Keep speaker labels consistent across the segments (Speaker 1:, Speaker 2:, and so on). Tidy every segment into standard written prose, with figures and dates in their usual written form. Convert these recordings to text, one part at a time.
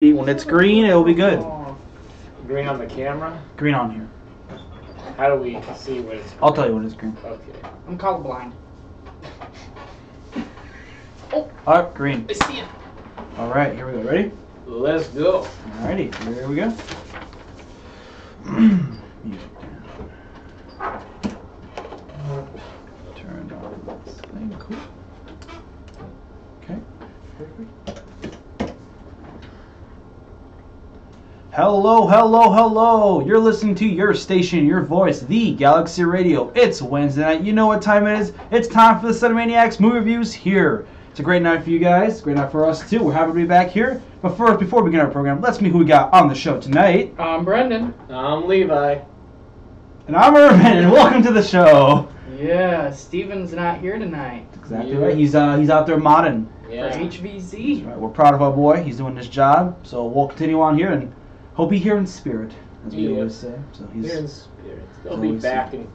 Speaker 1: When it's green, it'll be good.
Speaker 2: Green on the camera?
Speaker 1: Green on here.
Speaker 2: How do we see when it's green?
Speaker 1: I'll tell you when it's green.
Speaker 2: Okay.
Speaker 3: I'm colorblind.
Speaker 1: Oh. Alright, green.
Speaker 3: I see it.
Speaker 1: Alright, here we go. Ready?
Speaker 2: Let's go.
Speaker 1: Alrighty, here we go. Music down. Turn on this thing. Cool. Okay. Hello, hello, hello! You're listening to your station, your voice, the Galaxy Radio. It's Wednesday night. You know what time it is. It's time for the CineManiacs movie reviews here. It's a great night for you guys. Great night for us too. We're happy to be back here. But first, before we begin our program, let's meet who we got on the show tonight.
Speaker 3: I'm Brendan.
Speaker 2: I'm Levi.
Speaker 1: And I'm Irvin, and welcome to the show.
Speaker 3: Yeah, Steven's not here tonight.
Speaker 1: Exactly right. He's out there modding.
Speaker 2: Yeah.
Speaker 3: For HVZ.
Speaker 1: That's right. We're proud of our boy. He's doing his job. So we'll continue on here and hope he's here in spirit, as we always say. So he's
Speaker 2: here in spirit. He'll be back in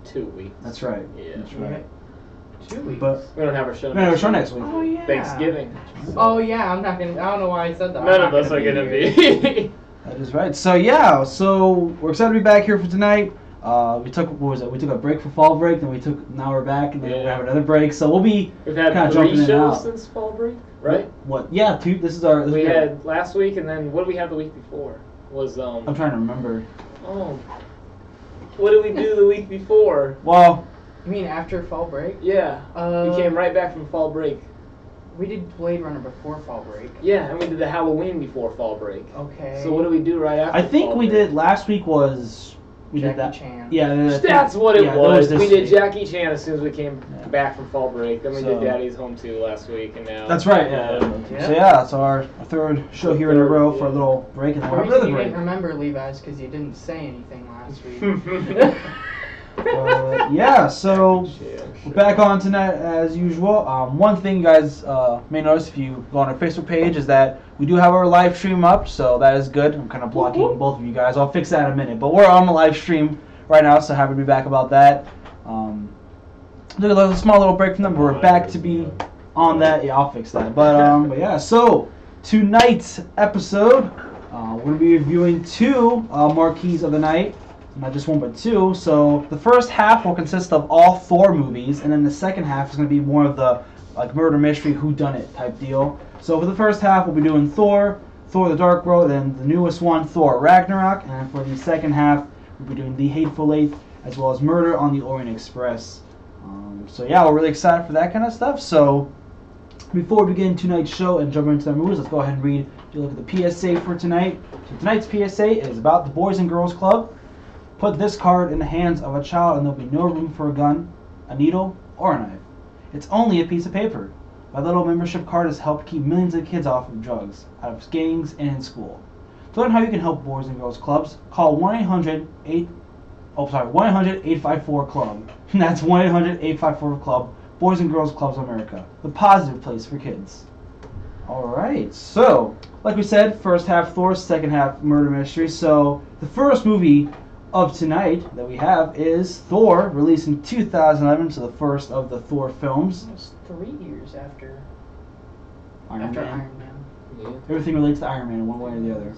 Speaker 2: 2 weeks.
Speaker 1: That's right.
Speaker 2: Yeah.
Speaker 1: That's right.
Speaker 3: 2 weeks.
Speaker 1: But
Speaker 2: we don't have our show.
Speaker 1: We're gonna have a show next week.
Speaker 3: Oh yeah.
Speaker 2: Thanksgiving.
Speaker 3: Oh yeah. I'm not gonna. I don't know why I said that.
Speaker 2: None of us are gonna be.
Speaker 1: That is right. So yeah. So we're excited to be back here for tonight. We took We took a break for fall break, then now we're back, and then we'll have another break. So we'll be
Speaker 2: We've had
Speaker 1: kind of
Speaker 2: 3
Speaker 1: jumping in and
Speaker 2: shows
Speaker 1: out.
Speaker 2: since fall break, right?
Speaker 1: What? Yeah, 2. This is our.
Speaker 2: We had last week, and then what did we have the week before? Was
Speaker 1: I'm trying to remember.
Speaker 2: Oh. What did we do the week before?
Speaker 1: Well.
Speaker 3: You mean after fall break?
Speaker 2: Yeah. We came right back from fall break.
Speaker 3: We did Blade Runner before fall break.
Speaker 2: Yeah, and we did the Halloween before fall break.
Speaker 3: Okay.
Speaker 2: So what do we do right after?
Speaker 1: I think
Speaker 2: fall
Speaker 1: we
Speaker 2: break?
Speaker 1: did last week was
Speaker 3: Jackie
Speaker 1: did that.
Speaker 3: Chan.
Speaker 1: Yeah,
Speaker 2: that's what it was.
Speaker 1: this
Speaker 2: We did
Speaker 1: week.
Speaker 2: Jackie Chan as soon as we came back from fall break. Then we did Daddy's Home 2 last week, and now.
Speaker 1: That's right. Yeah. So yeah, it's our third show here in a row for a little break, and then
Speaker 3: The
Speaker 1: we'll have
Speaker 3: reason
Speaker 1: another
Speaker 3: you
Speaker 1: break.
Speaker 3: didn't remember Levi's because you didn't say anything last week.
Speaker 1: Yeah, so we're back on tonight as usual. One thing you guys may notice if you go on our Facebook page is that we do have our live stream up, so that is good. I'm kind of blocking both of you guys. I'll fix that in a minute, but we're on the live stream right now, so happy to be back about that. Took a small little break from them, but we're back to be on that. Yeah, I'll fix that. But yeah, so tonight's episode, we're going to be reviewing 2 marquees of the night. Not just 1, but 2. So the first half will consist of all Thor movies, and then the second half is going to be more of the murder mystery whodunit type deal. So for the first half, we'll be doing Thor, Thor: The Dark World, and the newest one, Thor: Ragnarok. And for the second half, we'll be doing The Hateful Eight, as well as Murder on the Orient Express. So yeah, we're really excited for that kind of stuff. So before we begin tonight's show and jump into the movies, let's go ahead and read a look at the PSA for tonight. So tonight's PSA is about the Boys and Girls Club. Put this card in the hands of a child and there'll be no room for a gun, a needle, or a knife. It's only a piece of paper. My little membership card has helped keep millions of kids off of drugs, out of gangs, and in school. To learn how you can help Boys and Girls Clubs, call 1-800-854-CLUB. That's 1-800-854-CLUB, Boys and Girls Clubs of America, the positive place for kids. Alright, so, like we said, first half Thor, second half murder mystery. So, the first movie of tonight that we have is Thor, released in 2011, so the first of the Thor films.
Speaker 3: Almost 3 years after
Speaker 1: Iron Man.
Speaker 3: Iron Man.
Speaker 2: Yeah.
Speaker 1: Everything relates to Iron Man one way or the other.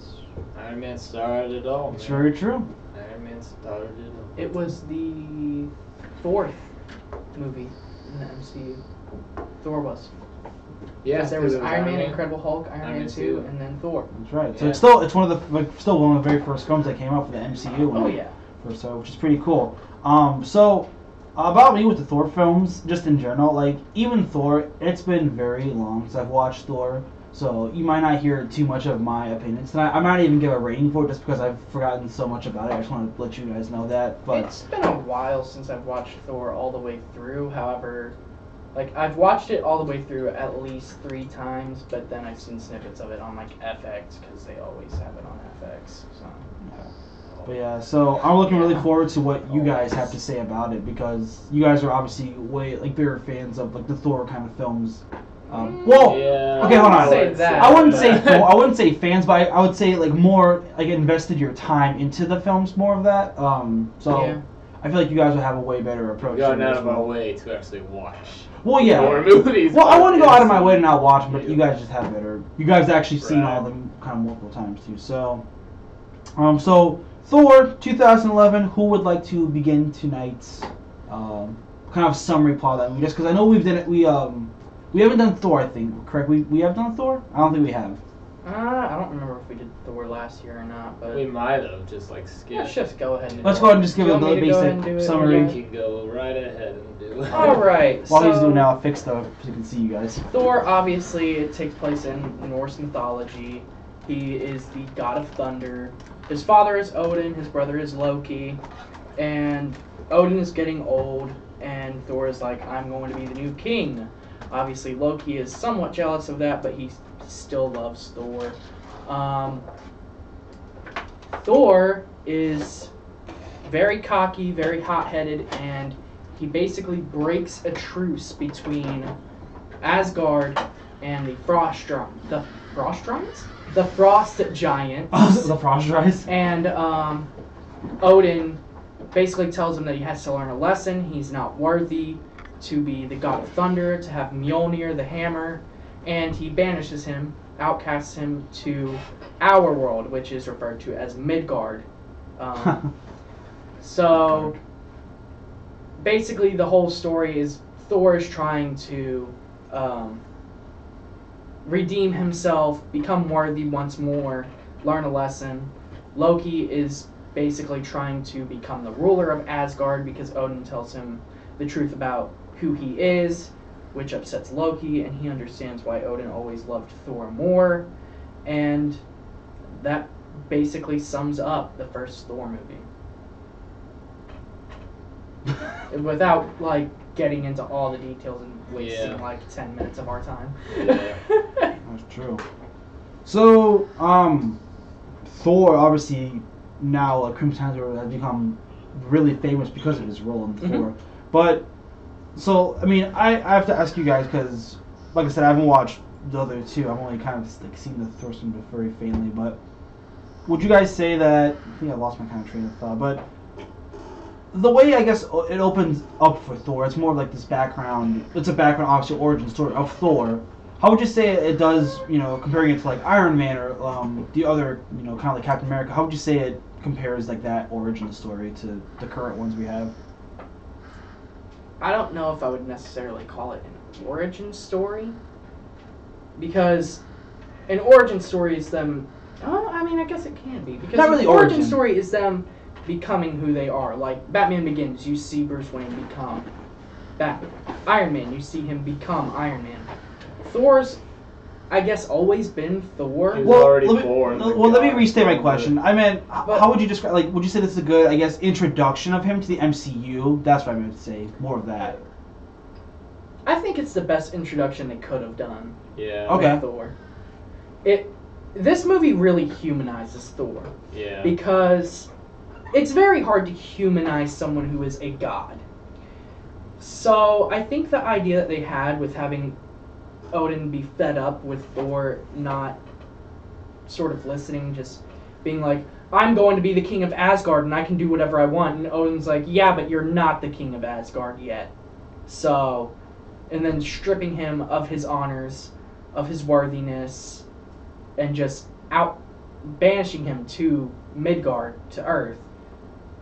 Speaker 2: Iron Man started it all.
Speaker 1: It's
Speaker 2: man.
Speaker 1: very true.
Speaker 2: Iron Man started it all.
Speaker 3: It was the 4th movie in the MCU. Thor was.
Speaker 2: Yeah,
Speaker 3: Because there was Iron Man, Incredible Hulk, Iron Man 2, and then Thor.
Speaker 1: That's right. So
Speaker 2: Yeah.
Speaker 1: it's one of the still one of the very first films that came out for the MCU.
Speaker 3: Oh yeah.
Speaker 1: So which is pretty cool. So about me with the Thor films, just in general, even Thor, it's been very long since I've watched Thor. So you might not hear too much of my opinions tonight. I might not even give a rating for it just because I've forgotten so much about it. I just want to let you guys know that. But
Speaker 3: It's been a while since I've watched Thor all the way through. However, I've watched it all the way through at least 3 times, but then I've seen snippets of it on FX because they always have it on FX. So.
Speaker 1: But yeah, so I'm looking really forward to what you guys have to say about it, because you guys are obviously way bigger fans of the Thor kind of films. Okay, hold on. I wouldn't say Thor. I wouldn't say fans, but I would say more invested your time into the films, more of that. So
Speaker 3: Yeah.
Speaker 1: I feel like you guys would have a way better approach.
Speaker 2: Going out of our way to actually watch.
Speaker 1: Well, yeah.
Speaker 2: Thor movies.
Speaker 1: Well, I wouldn't go out of my way to not watch them, but
Speaker 2: Yeah.
Speaker 1: you guys just have better. You guys actually seen
Speaker 2: Right.
Speaker 1: all of them kind of multiple times too. So, so Thor 2011. Who would like to begin tonight's kind of summary plot of that movie? Just because I know we haven't done Thor. I think correct. We have done Thor. I don't think we have.
Speaker 3: I don't remember if we did Thor last year or not, but
Speaker 2: We might have just like
Speaker 3: let's
Speaker 2: skipped.
Speaker 3: just go ahead and
Speaker 1: Let's
Speaker 3: do
Speaker 1: go
Speaker 3: it.
Speaker 1: ahead and just give
Speaker 3: Do
Speaker 1: a
Speaker 3: you want me to go ahead and
Speaker 1: basic
Speaker 3: do it?
Speaker 1: summary.
Speaker 2: You can go right ahead and do it.
Speaker 3: All right.
Speaker 1: While he's
Speaker 3: so
Speaker 1: doing that, I'll fix so you can see you guys.
Speaker 3: Thor, obviously, it takes place in Norse mythology. He is the god of thunder. His father is Odin. His brother is Loki. And Odin is getting old, and Thor is like, I'm going to be the new king. Obviously, Loki is somewhat jealous of that, but he still loves Thor. Thor is very cocky, very hot-headed, and he basically breaks a truce between Asgard and the Frost Giants? The Frost Giants.
Speaker 1: The Frost Rise.
Speaker 3: And Odin basically tells him that he has to learn a lesson. He's not worthy to be the god of thunder, to have Mjolnir, the hammer, and he banishes him, outcasts him to our world, which is referred to as Midgard. So basically the whole story is Thor is trying to redeem himself, become worthy once more, learn a lesson. Loki is basically trying to become the ruler of Asgard because Odin tells him the truth about who he is, which upsets Loki, and he understands why Odin always loved Thor more. And that basically sums up the first Thor movie. Without like getting into all the details and wasting like 10 minutes of our time.
Speaker 2: Yeah.
Speaker 1: That's true. So, Thor obviously now, like Crimson Hunter, has become really famous because of his role in Thor. But, so, I mean, I have to ask you guys, because, like I said, I haven't watched the other two. I've only kind of like seen the first one very faintly, but would you guys say that, I think I lost my kind of train of thought, but the way, I guess, it opens up for Thor, it's more like this background, it's a background, obviously, origin story of Thor. How would you say it does, you know, comparing it to like Iron Man or the other, you know, kind of like Captain America, how would you say it compares like that origin story to the current ones we have?
Speaker 3: I don't know if I would necessarily call it an origin story, because an origin story is them, I mean, I guess it can be, because
Speaker 1: Not really
Speaker 3: an origin
Speaker 1: origin.
Speaker 3: story is them becoming who they are. Like Batman Begins, you see Bruce Wayne become Batman. Iron Man, you see him become Iron Man. Thor's, I guess, always been Thor.
Speaker 2: He's already born.
Speaker 1: Let me restate my question. I meant, how would you describe, like, would you say this is a good, I guess, introduction of him to the MCU? That's what I meant to say, more of that.
Speaker 3: I think it's the best introduction they could have done.
Speaker 2: Yeah.
Speaker 1: Okay.
Speaker 3: With Thor. This movie really humanizes Thor.
Speaker 2: Yeah.
Speaker 3: Because it's very hard to humanize someone who is a god. So I think the idea that they had with having Odin be fed up with Thor not sort of listening, just being like, I'm going to be the king of Asgard and I can do whatever I want. And Odin's like, yeah, but you're not the king of Asgard yet. So, and then stripping him of his honors, of his worthiness, and just banishing him to Midgard, to Earth.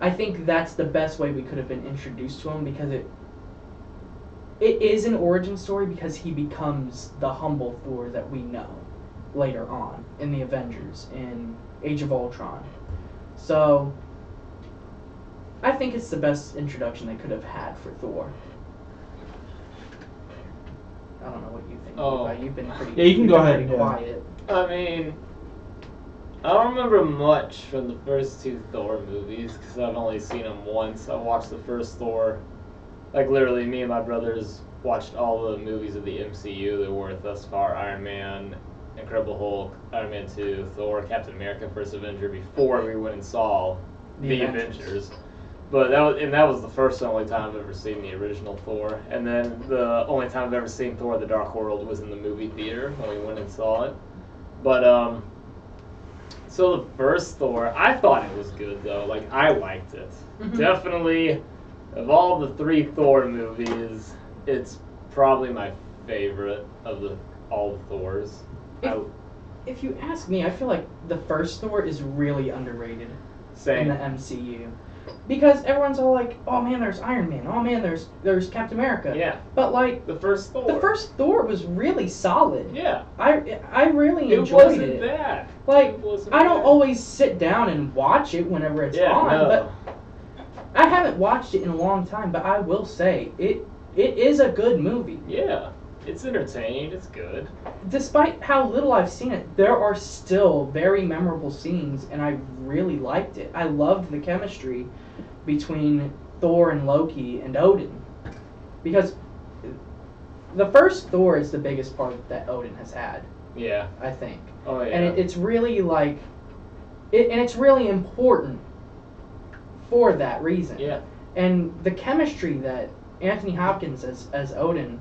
Speaker 3: I think that's the best way we could have been introduced to him, because it is an origin story, because he becomes the humble Thor that we know later on in the Avengers, in Age of Ultron. So I think it's the best introduction they could have had for Thor. I don't know what you think.
Speaker 2: Oh.
Speaker 3: Levi. You've been pretty.
Speaker 1: Yeah, you can go ahead,
Speaker 3: Pretty
Speaker 1: yeah.
Speaker 3: quiet.
Speaker 2: I mean, I don't remember much from the first two Thor movies because I've only seen them once. I watched the first Thor, like literally me and my brothers watched all the movies of the MCU that were thus far: Iron Man, Incredible Hulk, Iron Man 2, Thor, Captain America, First Avenger, before we went and saw The Avengers. But that was the first and only time I've ever seen the original Thor. And then the only time I've ever seen Thor: The Dark World was in the movie theater when we went and saw it. But so the first Thor, I thought it was good though. Like, I liked it.
Speaker 3: Mhm.
Speaker 2: Definitely, of all the three Thor movies, it's probably my favorite of all the Thors.
Speaker 3: If you ask me, I feel like the first Thor is really underrated in the MCU. Because everyone's all like, oh man, there's Iron Man. Oh man, there's Captain America.
Speaker 2: Yeah.
Speaker 3: But like
Speaker 2: the first Thor.
Speaker 3: The first Thor was really solid.
Speaker 2: Yeah.
Speaker 3: I really enjoyed it.
Speaker 2: It wasn't bad.
Speaker 3: Like I don't always sit down and watch it whenever it's on, but I haven't watched it in a long time. But I will say it is a good movie.
Speaker 2: Yeah. It's entertaining. It's good.
Speaker 3: Despite how little I've seen it, there are still very memorable scenes, and I really liked it. I loved the chemistry between Thor and Loki and Odin. Because the first Thor is the biggest part that Odin has had.
Speaker 2: Yeah.
Speaker 3: I think.
Speaker 2: Oh, yeah.
Speaker 3: And it's really like... and it's really important for that reason.
Speaker 2: Yeah.
Speaker 3: And the chemistry that Anthony Hopkins as Odin...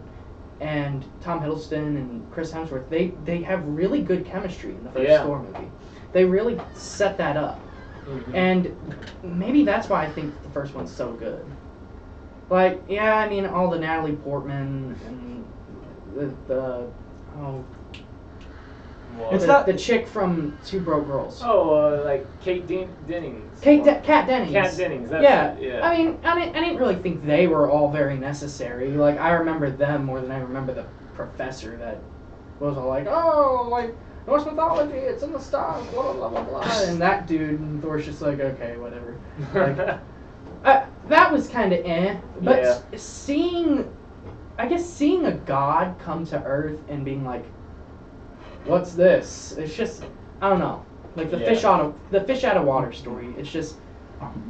Speaker 3: and Tom Hiddleston and Chris Hemsworth, they have really good chemistry in the first Thor movie. They really set that up. Mm-hmm. And maybe that's why I think the first one's so good. Like, yeah, I mean, all the Natalie Portman and the chick from Two Broke Girls.
Speaker 2: Oh, like Kate Dennings.
Speaker 3: Kat Dennings.
Speaker 2: Kat Dennings. That's
Speaker 3: yeah. I mean, I didn't really think they were all very necessary. Like, I remember them more than I remember the professor that was all like, oh, like Norse mythology, it's in the stars, blah blah blah blah. And that dude, and Thor's just like, okay, whatever. Like, that was kind of but seeing a god come to Earth and being like, what's this? It's just, I don't know, like the fish out of water story. It's just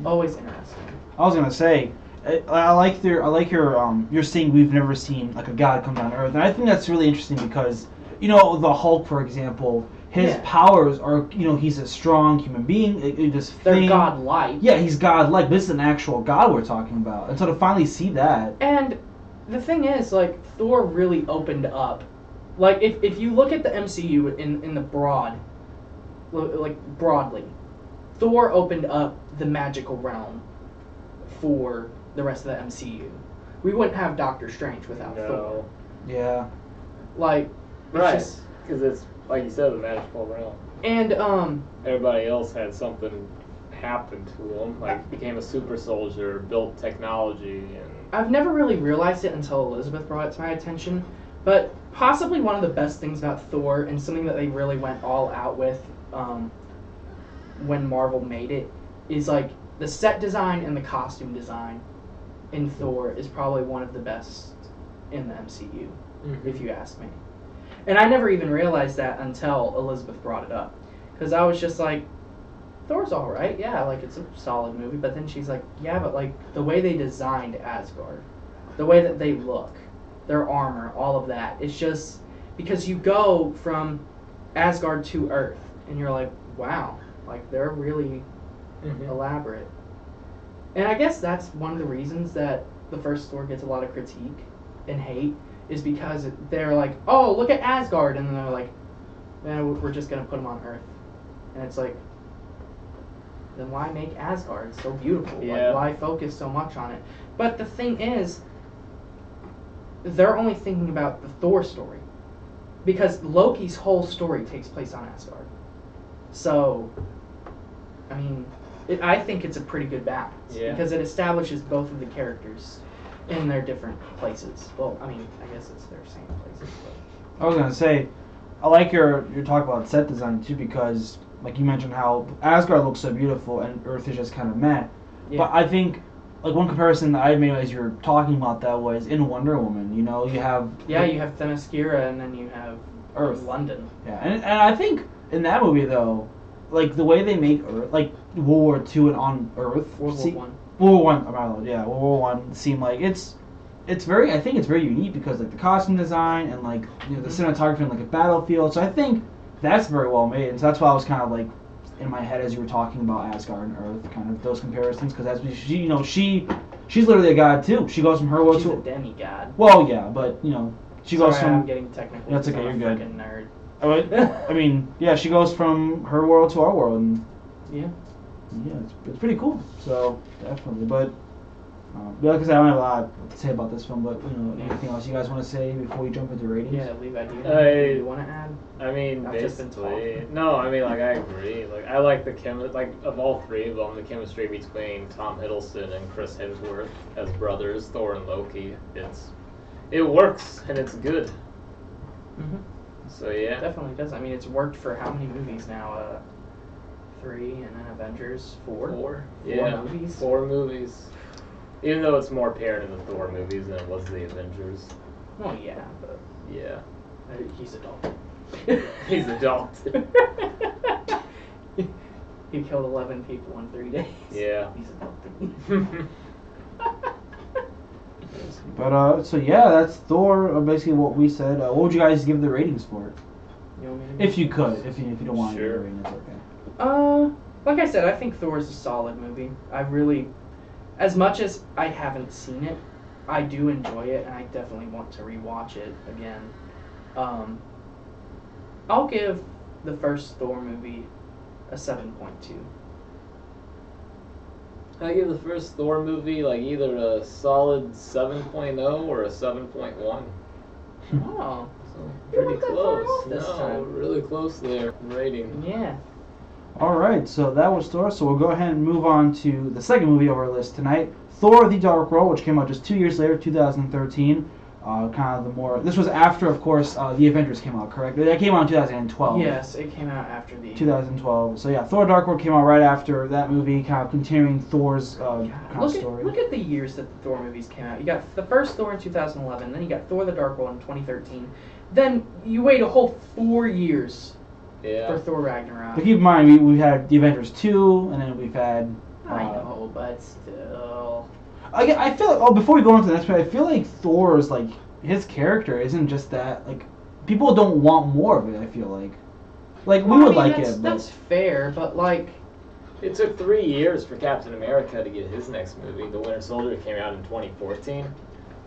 Speaker 3: always interesting.
Speaker 1: I was gonna say, I like you're saying we've never seen like a god come down to Earth, and I think that's really interesting because the Hulk, for example, his powers are he's a strong human being.
Speaker 3: They're godlike.
Speaker 1: Yeah, he's godlike. This is an actual god we're talking about, and so to finally see that.
Speaker 3: And the thing is, like, Thor really opened up. Like, if you look at the MCU in the broadly, Thor opened up the magical realm for the rest of the MCU. We wouldn't have Doctor Strange without Thor.
Speaker 1: Yeah.
Speaker 3: Like,
Speaker 2: right, because it's, like you said, the magical realm.
Speaker 3: And,
Speaker 2: everybody else had something happen to them, like became a super soldier, built technology, and...
Speaker 3: I've never really realized it until Elizabeth brought it to my attention, but possibly one of the best things about Thor, and something that they really went all out with when Marvel made it, is like the set design and the costume design in Thor is probably one of the best in the MCU, if you ask me. And I never even realized that until Elizabeth brought it up. Because I was just like, Thor's alright, yeah, like it's a solid movie, but then she's like, yeah, but like the way they designed Asgard, the way that they look, their armor, all of that, it's just because you go from Asgard to Earth and you're like, wow, like they're really elaborate. And I guess that's one of the reasons that the first Thor gets a lot of critique and hate, is because they're like, oh, look at Asgard, and then they're like, man, we're just gonna put them on Earth. And it's like, then why make Asgard so beautiful?
Speaker 2: Yeah.
Speaker 3: Like, why focus so much on it? But the thing is, they're only thinking about the Thor story, because Loki's whole story takes place on Asgard. So, I mean, I think it's a pretty good balance, because it establishes both of the characters in their different places. Well, I mean, I guess it's their same places. But.
Speaker 1: I was gonna say, I like your talk about set design too, because like you mentioned how Asgard looks so beautiful and Earth is just kind of meh. Yeah. But I think like one comparison that I made as you were talking about that was in Wonder Woman. You have
Speaker 3: you have Themyscira and then you have
Speaker 1: Earth,
Speaker 3: London.
Speaker 1: Yeah, and I think in that movie though, like the way they make Earth, like World War II and on Earth,
Speaker 3: World War
Speaker 1: I seemed like it's very, I think it's very unique because like the costume design and like the cinematography and like a battlefield. So I think that's very well made, and so that's why I was kind of like in my head as you were talking about Asgard and Earth, kind of those comparisons, because as she's literally a god too. She goes from her world to
Speaker 3: she's a demigod.
Speaker 1: Well, yeah, but she goes from.
Speaker 3: I'm getting technical.
Speaker 1: That's okay, you're good.
Speaker 3: Fucking nerd.
Speaker 1: I mean, yeah, she goes from her world to our world, and
Speaker 3: yeah,
Speaker 1: it's pretty cool. So definitely, but Like I said, I don't have a lot to say about this film, but anything else you guys want to say before we jump into ratings?
Speaker 3: Yeah, Levi, do you want to add?
Speaker 2: I mean,
Speaker 3: I've just been
Speaker 2: basically, no. I mean, like I agree. Like I like the like of all three of them, the chemistry between Tom Hiddleston and Chris Hemsworth as brothers, Thor and Loki. It works and it's good.
Speaker 3: Mm-hmm.
Speaker 2: So yeah,
Speaker 3: Definitely does. I mean, it's worked for how many movies now? 3, and then Avengers 4.
Speaker 2: 4.
Speaker 3: Yeah, movies.
Speaker 2: 4 movies. Even though it's more apparent in the Thor movies than it was the Avengers.
Speaker 3: Well, yeah, but
Speaker 2: Yeah.
Speaker 3: he's adopted.
Speaker 2: He's adopted.
Speaker 3: He killed 11 people in 3 days.
Speaker 2: Yeah.
Speaker 3: He's adopted.
Speaker 1: But so yeah, that's Thor. Basically, what we said. What would you guys give the ratings for it?
Speaker 3: You want me to
Speaker 1: If you could, if you don't want to give
Speaker 2: Sure.
Speaker 1: a rating, it's okay.
Speaker 3: Like I said, I think Thor is a solid movie. I really, as much as I haven't seen it, I do enjoy it, and I definitely want to rewatch it again. I'll give the first Thor movie a 7.2.
Speaker 2: I give the first Thor movie like either a solid 7.0 or a 7.1.
Speaker 3: Oh,
Speaker 2: So
Speaker 3: You
Speaker 2: pretty
Speaker 3: went that far
Speaker 2: close.
Speaker 3: off this
Speaker 2: No,
Speaker 3: time.
Speaker 2: really close there in rating.
Speaker 3: yeah.
Speaker 1: All right, so that was Thor. So we'll go ahead and move on to the second movie of our list tonight, Thor: The Dark World, which came out just 2 years later, 2013. Kind of the more. This was after, of course, the Avengers came out, correct? That came out in 2012.
Speaker 3: Yes, it came out after the
Speaker 1: 2012. So yeah, Thor: Dark World came out right after that movie, kind of continuing Thor's kind of story.
Speaker 3: Look at the years that the Thor movies came out. You got the first Thor in 2011, then you got Thor: The Dark World in 2013. Then you wait a whole 4 years for
Speaker 2: Yeah.
Speaker 3: Thor Ragnarok.
Speaker 1: But keep in mind, we've had the Avengers 2, and then we've had.
Speaker 3: I know, but still.
Speaker 1: I feel like, before we go into the next part, I feel like Thor's, like, his character isn't just that, like, people don't want more of it, I feel like. Like, we would like it, but...
Speaker 3: That's fair, but, like...
Speaker 2: It took 3 years for Captain America to get his next movie. The Winter Soldier came out in 2014.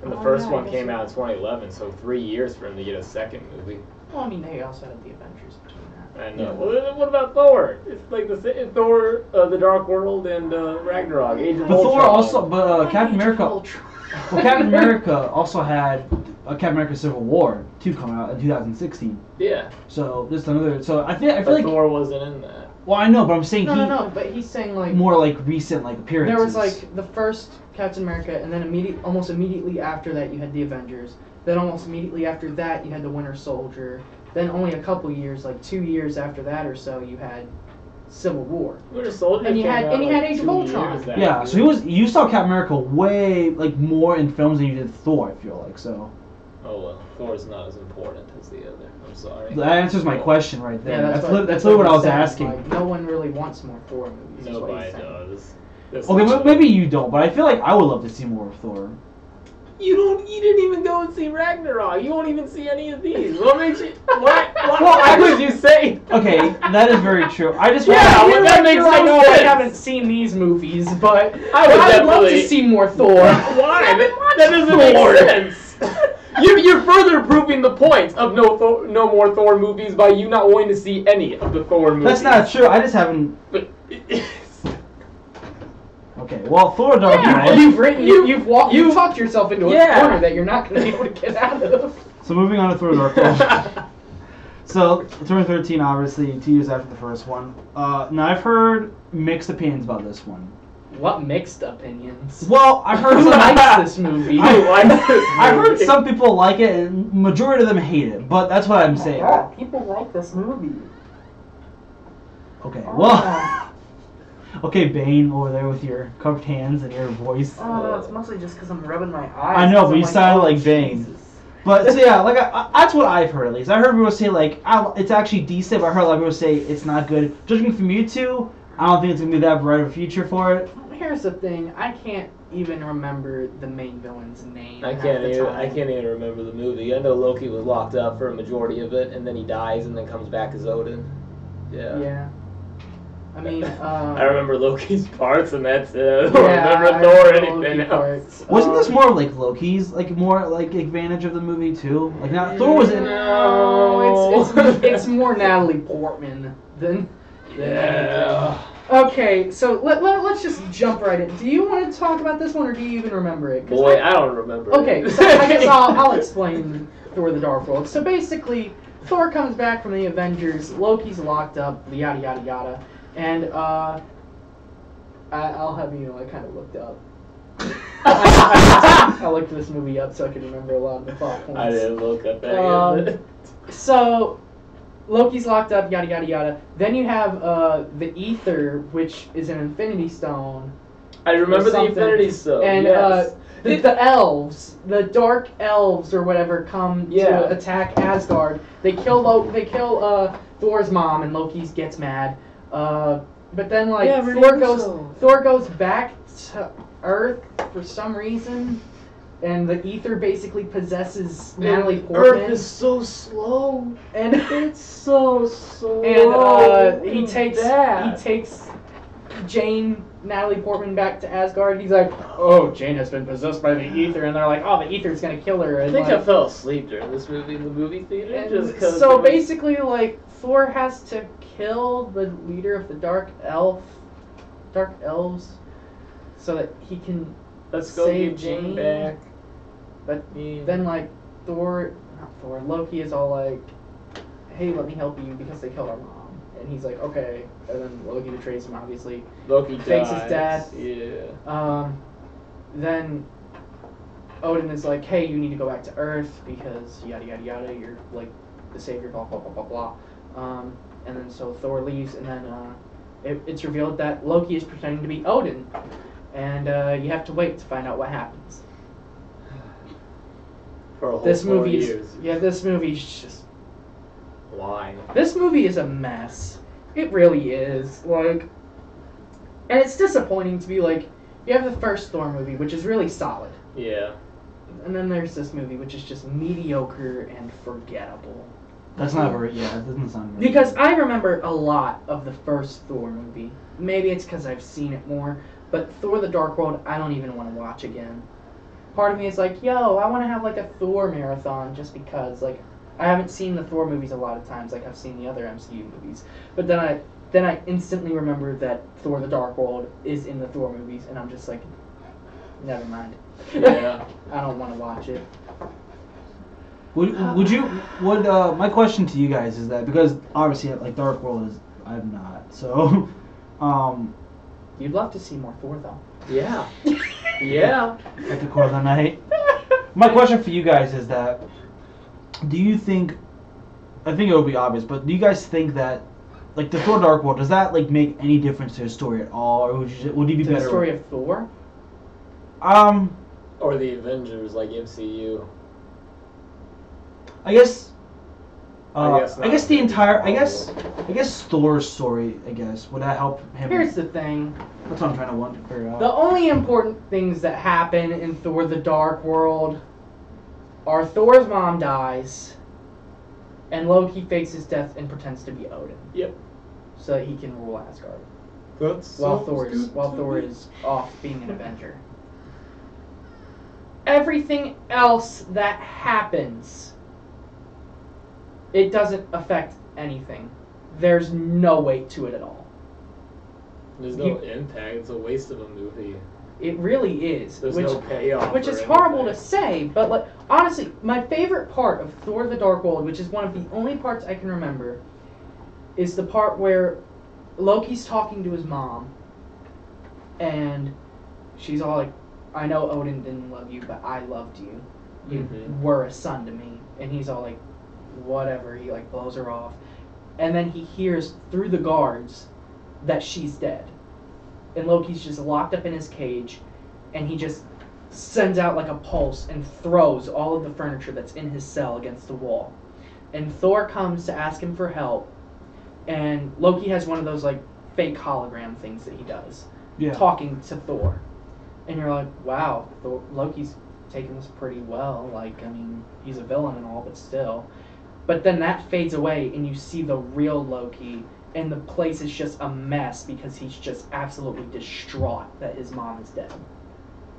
Speaker 2: And the first one came out in 2011, so 3 years for him to get a second movie.
Speaker 3: Well, I mean, they also had the Avengers between that.
Speaker 2: I know. Well, what about Thor? It's like Thor, The Dark World, and Ragnarok, Age of
Speaker 1: But
Speaker 2: Ultron.
Speaker 1: Thor also... But Captain
Speaker 3: Age of
Speaker 1: America...
Speaker 3: Ultron.
Speaker 1: Well, Captain America also had Captain America Civil War 2 come out in 2016.
Speaker 2: Yeah.
Speaker 1: So, just another... So, I feel
Speaker 2: But
Speaker 1: like...
Speaker 2: Thor wasn't in that.
Speaker 1: Well, I know, but I'm saying
Speaker 3: No, but he's saying, like...
Speaker 1: more, like, recent, like, appearances.
Speaker 3: There was, like, the first Captain America, and then almost immediately after that, you had the Avengers. Then almost immediately after that, you had the Winter Soldier. Then only a couple years, like 2 years after that or so, you had Civil War.
Speaker 2: Winter Soldier
Speaker 3: And you
Speaker 2: came
Speaker 3: had-
Speaker 2: out
Speaker 3: and you
Speaker 2: like
Speaker 3: had Age of
Speaker 2: 2
Speaker 3: Ultron.
Speaker 2: years after.
Speaker 1: Yeah, so you saw Captain America way, like, more in films than you did Thor, I feel like, so...
Speaker 2: Oh well, Thor's not as important as the other. I'm sorry.
Speaker 1: That answers my question right there.
Speaker 3: Yeah,
Speaker 1: that's literally what I was
Speaker 3: saying.
Speaker 1: asking.
Speaker 3: Like, no one really wants more Thor movies. is what
Speaker 2: Nobody
Speaker 3: he's saying.
Speaker 2: does. That's
Speaker 1: Okay,
Speaker 2: not-
Speaker 1: maybe you don't, but I feel like I would love to see more of Thor.
Speaker 2: You didn't even go and see Ragnarok. You won't even see any of these. What makes you? Why
Speaker 1: I
Speaker 2: would you say?
Speaker 1: Okay, that is very true. I just
Speaker 2: Yeah,
Speaker 1: want
Speaker 2: well, that makes
Speaker 3: I
Speaker 2: no
Speaker 3: know I
Speaker 2: sense.
Speaker 3: haven't seen these movies, but
Speaker 2: I would
Speaker 3: I'd love to
Speaker 2: definitely-
Speaker 3: see more Thor.
Speaker 2: Why? That doesn't make sense. You're further proving the point of no more Thor movies by you not wanting to see any of the Thor movies.
Speaker 1: That's not true. I just haven't.
Speaker 2: But
Speaker 1: Okay, well, Thor: Dark
Speaker 3: Yeah,
Speaker 1: World.
Speaker 3: you've talked yourself into a corner that you're not going to be able to get out of.
Speaker 1: So moving on to Thor: Dark World. So 2013, obviously, 2 years after the first one. Now I've heard mixed opinions about this one.
Speaker 3: What mixed opinions?
Speaker 1: Well, I've heard
Speaker 3: Who
Speaker 1: some.
Speaker 3: likes this movie?
Speaker 1: I've heard some people like it, and majority of them hate it. But that's what I'm saying.
Speaker 3: People like this movie.
Speaker 1: Okay, well. Okay, Bane, over there with your cupped hands and your voice.
Speaker 3: Oh, no, it's mostly just because I'm rubbing my eyes.
Speaker 1: I know,
Speaker 3: 'cause
Speaker 1: but
Speaker 3: I'm
Speaker 1: you sounded
Speaker 3: oh,
Speaker 1: like Bane.
Speaker 3: Jesus.
Speaker 1: But so yeah, like that's what I've heard at least. I heard people say like it's actually decent, but I heard a lot of people say it's not good. Judging from you two, I don't think it's gonna be that bright of a future for it.
Speaker 3: Here's the thing: I can't even remember the main villain's name.
Speaker 2: I
Speaker 3: half
Speaker 2: can't
Speaker 3: the
Speaker 2: even.
Speaker 3: time.
Speaker 2: I can't even remember the movie. I know Loki was locked up for a majority of it, and then he dies, and then comes back as Odin. Yeah.
Speaker 3: Yeah. I mean,
Speaker 2: I remember Loki's parts, and that's it. I don't
Speaker 3: yeah,
Speaker 2: remember
Speaker 3: I
Speaker 2: Thor or
Speaker 3: remember
Speaker 2: anything
Speaker 3: Loki
Speaker 2: else.
Speaker 3: parts.
Speaker 1: Wasn't this more like Loki's more like advantage of the movie too? Like now Thor was in.
Speaker 3: No, it's more Natalie Portman than.
Speaker 2: Yeah.
Speaker 3: Okay, Okay, so let's just jump right in. Do you want to talk about this one, or do you even remember it?
Speaker 2: Boy, I don't remember.
Speaker 3: Okay, so I guess I'll explain Thor: The Dark World. So basically, Thor comes back from the Avengers. Loki's locked up. Yada yada yada. And I'll have you know I kind of looked up. I looked this movie up so I could remember a lot of the plot points.
Speaker 2: I didn't look up any of it.
Speaker 3: So Loki's locked up, yada yada yada. Then you have the Ether, which is an Infinity Stone.
Speaker 2: I remember the Infinity Stone.
Speaker 3: And
Speaker 2: yes.
Speaker 3: the elves, the Dark Elves or whatever, come to attack Asgard. They kill Thor's mom, and Loki gets mad. But then Thor goes back to Earth for some reason, and the Ether basically possesses Natalie Portman.
Speaker 2: Earth is so slow,
Speaker 3: and
Speaker 2: it's so slow.
Speaker 3: And he takes Jane, Natalie Portman, back to Asgard. He's like, "Oh, Jane has been possessed by the Ether," and they're like, "Oh, the Ether's gonna kill her." And
Speaker 2: I think I fell asleep during this movie in the movie theater. Just cause
Speaker 3: so basically, like, Thor has to kill the leader of the Dark Elves, so that he can save Jane
Speaker 2: back.
Speaker 3: But then, like, Loki is all like, "Hey, let me help you because they killed our mom." And he's like, "Okay." And then Loki betrays him, obviously.
Speaker 2: Loki
Speaker 3: fakes
Speaker 2: dies.
Speaker 3: his death.
Speaker 2: Yeah.
Speaker 3: Then Odin is like, "Hey, you need to go back to Earth because yada yada yada. You're like the savior, blah blah blah blah blah." And then so Thor leaves, and then it's revealed that Loki is pretending to be Odin, and you have to wait to find out what happens.
Speaker 2: For a whole
Speaker 3: This
Speaker 2: 4
Speaker 3: movie
Speaker 2: years.
Speaker 3: this movie's just.
Speaker 2: Why?
Speaker 3: This movie is a mess. It really is. Like, and it's disappointing to be like, you have the first Thor movie, which is really solid.
Speaker 2: Yeah.
Speaker 3: And then there's this movie, which is just mediocre and forgettable.
Speaker 1: That's not very, yeah, it doesn't sound right.
Speaker 3: Because I remember a lot of the first Thor movie. Maybe it's because I've seen it more, but Thor: The Dark World, I don't even want to watch again. Part of me is like, yo, I want to have like a Thor marathon just because, like, I haven't seen the Thor movies a lot of times, like I've seen the other MCU movies. But then I instantly remember that Thor: The Dark World is in the Thor movies, and I'm just like, never mind.
Speaker 2: Yeah.
Speaker 3: I don't want to watch it.
Speaker 1: My question to you guys is that, because obviously like Dark World is, I'm not, so
Speaker 3: You'd love to see more Thor though.
Speaker 2: Yeah. Yeah.
Speaker 1: at the core of the night. My question for you guys is that, do you think, I think it would be obvious, but do you guys think that, like, the Thor: Dark World, does that like make any difference to the story at all, or would you be better?
Speaker 3: The story of Thor?
Speaker 2: Or the Avengers, like MCU.
Speaker 1: I guess Thor's story, I guess, would that help him?
Speaker 3: Here's the thing.
Speaker 1: That's what I'm trying to figure out.
Speaker 3: The only important things that happen in Thor: The Dark World are Thor's mom dies, and Loki fakes his death and pretends to be Odin.
Speaker 2: Yep.
Speaker 3: So that he can rule Asgard.
Speaker 2: That's
Speaker 3: While Thor is off being an Avenger. Everything else that happens, it doesn't affect anything. There's no weight to it at all.
Speaker 2: There's no impact. It's a waste of a movie.
Speaker 3: It really is.
Speaker 2: There's no payoff.
Speaker 3: Which is horrible to say, but like honestly, my favorite part of Thor: The Dark World, which is one of the only parts I can remember, is the part where Loki's talking to his mom, and she's all like, "I know Odin didn't love you, but I loved you. You were a son to me." And he's all like, "Whatever." He like blows her off, and then he hears through the guards that she's dead. And Loki's just locked up in his cage, and he just sends out like a pulse and throws all of the furniture that's in his cell against the wall. And Thor comes to ask him for help, and Loki has one of those like fake hologram things that he does, talking to Thor. And you're like, wow, Loki's taking this pretty well. Like, I mean, he's a villain and all, but still. But then that fades away, and you see the real Loki, and the place is just a mess because he's just absolutely distraught that his mom is dead.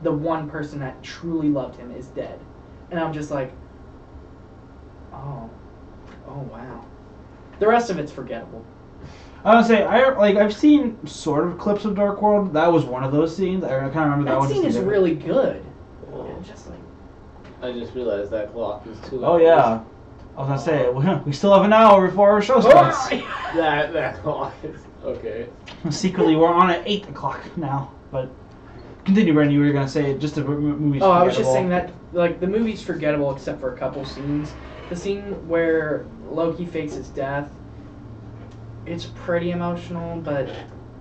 Speaker 3: The one person that truly loved him is dead. And I'm just like, oh wow. The rest of it's forgettable.
Speaker 1: I would say I've seen sort of clips of Dark World. That was one of those scenes. I kind of remember that one.
Speaker 3: That scene is really good.
Speaker 2: Well,
Speaker 3: Just like.
Speaker 2: I just realized that clock is 2 hours.
Speaker 1: Oh yeah. I was gonna say we still have an hour before our show starts.
Speaker 2: that clock is okay.
Speaker 1: Secretly, we're on at 8 o'clock now. But continue, Brandon. You were gonna say just the movie's
Speaker 3: Oh, I was just
Speaker 1: forgettable.
Speaker 3: saying that like the movie's forgettable except for a couple scenes. The scene where Loki fakes his death, it's pretty emotional, but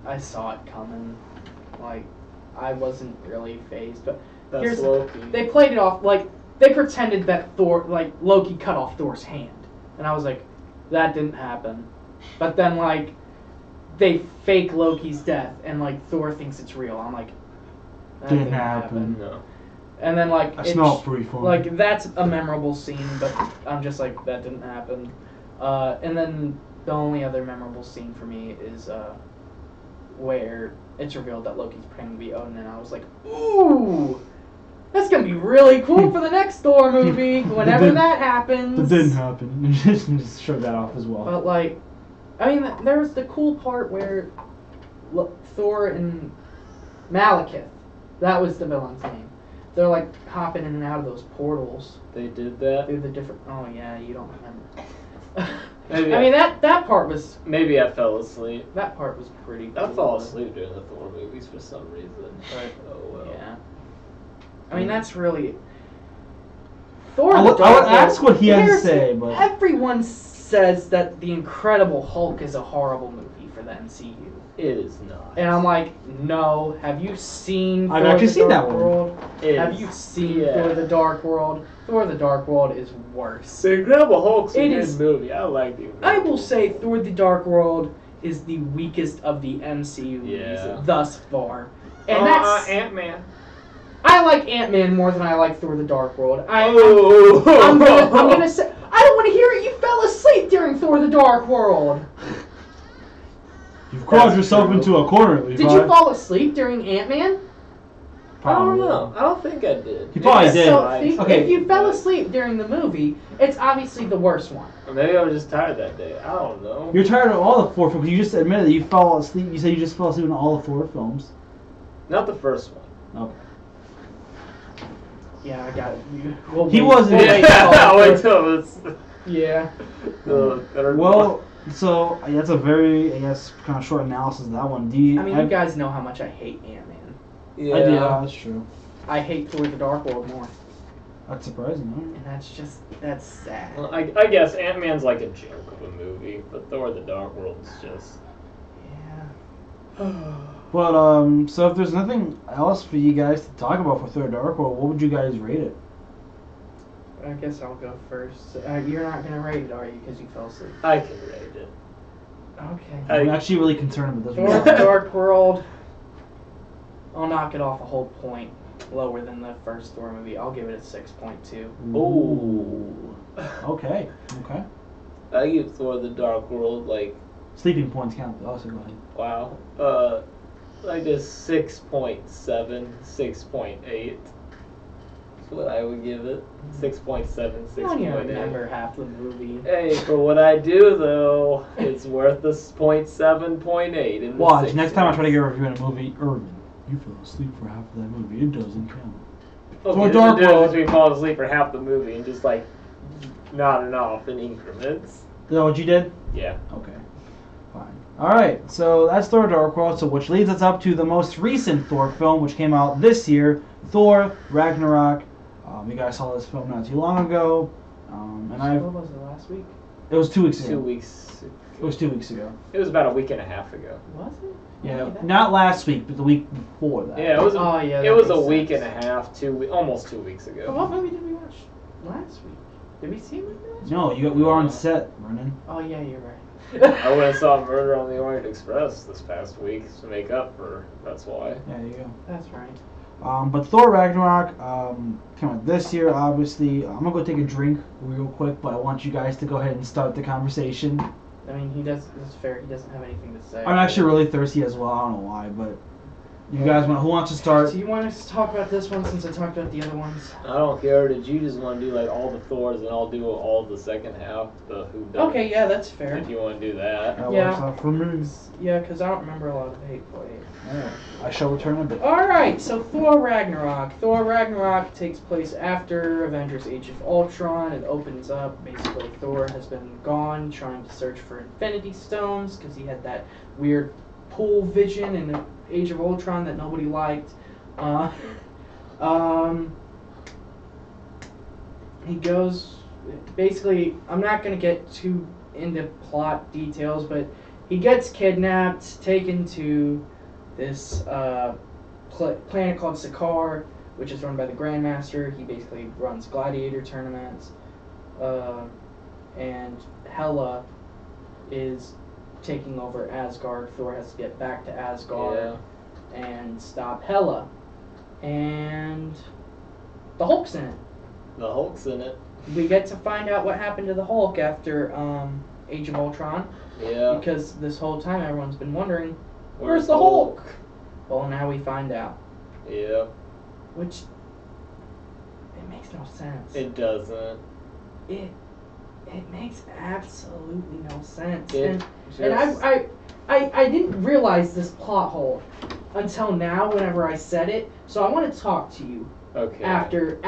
Speaker 3: I saw it coming. Like I wasn't really fazed, but
Speaker 2: That's Loki.
Speaker 3: they played it off like they pretended that Loki cut off Thor's hand, and I was like, that didn't happen. But then like they fake Loki's death, and like Thor thinks it's real. I'm like, that
Speaker 1: Didn't happen.
Speaker 2: No.
Speaker 3: And then like
Speaker 1: I smell pretty fun.
Speaker 3: like that's a memorable scene, but I'm just like that didn't happen. And then the only other memorable scene for me is where it's revealed that Loki's pretending to be Odin, and I was like, ooh, that's gonna be really cool for the next Thor movie whenever that happens.
Speaker 1: That didn't happen. Just shove that off as well.
Speaker 3: But like, I mean, there was the cool part where Thor and Malekith, that was the villain's name. They're like hopping in and out of those portals
Speaker 2: They did that.
Speaker 3: through the different. Oh yeah, you don't remember.
Speaker 2: Maybe
Speaker 3: I mean that part was
Speaker 2: Maybe I fell asleep.
Speaker 3: pretty.
Speaker 2: I
Speaker 3: cool.
Speaker 2: fall asleep during the Thor movies for some reason.
Speaker 3: Right.
Speaker 2: Oh well.
Speaker 3: Yeah. I mean that's really. Thor.
Speaker 1: I
Speaker 3: the
Speaker 1: would
Speaker 3: Dark World-
Speaker 1: ask what he had to
Speaker 3: Here's-
Speaker 1: say, but
Speaker 3: Everyone says that the Incredible Hulk is a horrible movie for the MCU,
Speaker 2: It is not.
Speaker 3: and I'm like, no. Have you seen?
Speaker 1: I've
Speaker 3: Thor
Speaker 1: actually
Speaker 3: the
Speaker 1: seen
Speaker 3: Dark
Speaker 1: that one.
Speaker 3: World?
Speaker 2: It
Speaker 3: Have
Speaker 2: is-
Speaker 3: you seen
Speaker 2: yeah.
Speaker 3: Thor the Dark World? Thor the Dark World is worse.
Speaker 2: The Incredible Hulk's a
Speaker 3: It
Speaker 2: good
Speaker 3: is-
Speaker 2: movie. I like the Incredible
Speaker 3: I will say Thor the Dark World is the weakest of the MCU movies
Speaker 2: Yeah.
Speaker 3: thus far. And that's
Speaker 2: Ant-Man.
Speaker 3: I like Ant-Man more than I like Thor the Dark World. I'm
Speaker 2: Oh.
Speaker 3: gonna say I don't want to hear it. You fell asleep during Thor the Dark World.
Speaker 1: you've crawled
Speaker 2: That's
Speaker 1: yourself
Speaker 2: true.
Speaker 1: into a corner, Levi.
Speaker 3: Did you fall asleep during Ant-Man?
Speaker 2: I don't
Speaker 1: Probably.
Speaker 2: know. I don't think I did.
Speaker 1: You probably did.
Speaker 3: So, see,
Speaker 1: Okay.
Speaker 3: if you fell asleep during the movie, it's obviously the worst one.
Speaker 2: Or maybe I was just tired that day. I don't know.
Speaker 1: You're tired of all the Thor films. You just admitted that you fell asleep. You said you just fell asleep in all the Thor films.
Speaker 2: Not the first one.
Speaker 1: Okay.
Speaker 3: Yeah, I got it.
Speaker 1: He wasn't-
Speaker 3: We'll wait
Speaker 2: Yeah,
Speaker 3: till-
Speaker 2: wait till it's
Speaker 3: Yeah.
Speaker 2: the third
Speaker 1: Well, so that's a very, I guess, kind of short analysis of that one. Do you?
Speaker 3: I mean, you guys know how much I hate Ant-Man.
Speaker 2: Yeah.
Speaker 1: Yeah, that's true.
Speaker 3: I hate Thor the Dark World more.
Speaker 1: That's surprising.
Speaker 3: And that's sad.
Speaker 2: Well, I guess Ant-Man's like a joke of a movie, but Thor: The Dark World is just.
Speaker 3: Yeah.
Speaker 1: But so if there's nothing else for you guys to talk about for Thor: Dark World, what would you guys rate it?
Speaker 3: I guess I'll go first. You're not gonna rate it, are you? Because you fell asleep.
Speaker 2: I can rate it.
Speaker 3: Okay.
Speaker 1: I'm actually really concerned with this
Speaker 3: Thor:
Speaker 1: one.
Speaker 3: the Dark World. I'll knock it off a whole point lower than the first Thor movie. I'll give it a 6.2.
Speaker 2: Ooh.
Speaker 1: Okay. Okay.
Speaker 2: I give Thor: The Dark World like
Speaker 1: Sleeping points count. Also, go ahead.
Speaker 2: wow. Like a 6.7, 6.8. That's what I would give it. 6.7,
Speaker 3: I don't even
Speaker 2: 6.8.
Speaker 3: remember half the movie.
Speaker 2: Hey, for what I do though, it's worth the 0.7, 0.8 in the
Speaker 1: Watch.
Speaker 2: 6
Speaker 1: Next time I try to
Speaker 2: months.
Speaker 1: get a review in a movie, Irvin, you fell asleep for half of that movie. It doesn't count.
Speaker 2: Okay,
Speaker 1: Thor:
Speaker 2: there's
Speaker 1: Dark
Speaker 2: a difference
Speaker 1: World.
Speaker 2: between falling asleep for half the movie and just like nodding off in increments.
Speaker 1: Is that what you did?
Speaker 2: Yeah.
Speaker 1: Okay. Fine. Alright, so that's Thor: Dark World, so which leads us up to the most recent Thor film, which came out this year, Thor: Ragnarok. You guys saw this film not too long ago, and
Speaker 3: What was it, last week?
Speaker 1: it was 2 weeks ago.
Speaker 2: 2 weeks.
Speaker 1: It was 2 weeks ago.
Speaker 2: It was about a week and a half ago.
Speaker 3: Was it?
Speaker 1: Yeah,
Speaker 3: Okay, that-
Speaker 1: not last week, but the week before that.
Speaker 2: Yeah, it was.
Speaker 3: Oh, yeah,
Speaker 2: it
Speaker 3: that
Speaker 2: was a
Speaker 3: makes
Speaker 2: week
Speaker 3: sense.
Speaker 2: and a half, almost 2 weeks
Speaker 3: Oh,
Speaker 2: ago.
Speaker 3: what movie did we watch last week? Did we see it last week?
Speaker 1: No, we were on set, Brennan.
Speaker 3: Oh, yeah, you're right.
Speaker 2: I went and saw Murder on the Orient Express this past week to make up for. That's why.
Speaker 1: Yeah, there you go.
Speaker 3: That's right.
Speaker 1: But Thor: Ragnarok came out this year, obviously. I'm gonna go take a drink real quick, but I want you guys to go ahead and start the conversation.
Speaker 3: I mean, it's fair. He doesn't have anything to say.
Speaker 1: I'm actually really thirsty as well. I don't know why, but You guys want? Who wants to start?
Speaker 3: Do you want us to talk about this one since I talked about the other ones?
Speaker 2: I don't care. Did you just want to do like all the Thors and I'll do all the second half, the who done?
Speaker 3: Okay, yeah, that's fair.
Speaker 2: If you want to do that.
Speaker 1: That
Speaker 3: Yeah.
Speaker 1: works out for me.
Speaker 3: Yeah, because I don't remember a lot of the Hateful Eight.
Speaker 1: Alright. I shall return a bit.
Speaker 3: Alright, so Thor Ragnarok. Thor Ragnarok takes place after Avengers Age of Ultron. It opens up, basically Thor has been gone trying to search for Infinity Stones because he had that weird pool vision in Age of Ultron that nobody liked. He goes, basically, I'm not going to get too into plot details, but he gets kidnapped, taken to this planet called Sakaar, which is run by the Grandmaster. He basically runs gladiator tournaments. And Hela is taking over Asgard. Thor has to get back to Asgard and stop Hela. And the Hulk's in it.
Speaker 2: The Hulk's in it.
Speaker 3: We get to find out what happened to the Hulk after Age of Ultron.
Speaker 2: Yeah.
Speaker 3: Because this whole time everyone's been wondering, where's the Hulk? Well, now we find out.
Speaker 2: Yeah.
Speaker 3: Which, it makes no sense.
Speaker 2: It doesn't.
Speaker 3: It makes absolutely no sense.
Speaker 2: It
Speaker 3: And I didn't realize this plot hole until now whenever I said it. So I want to talk to you after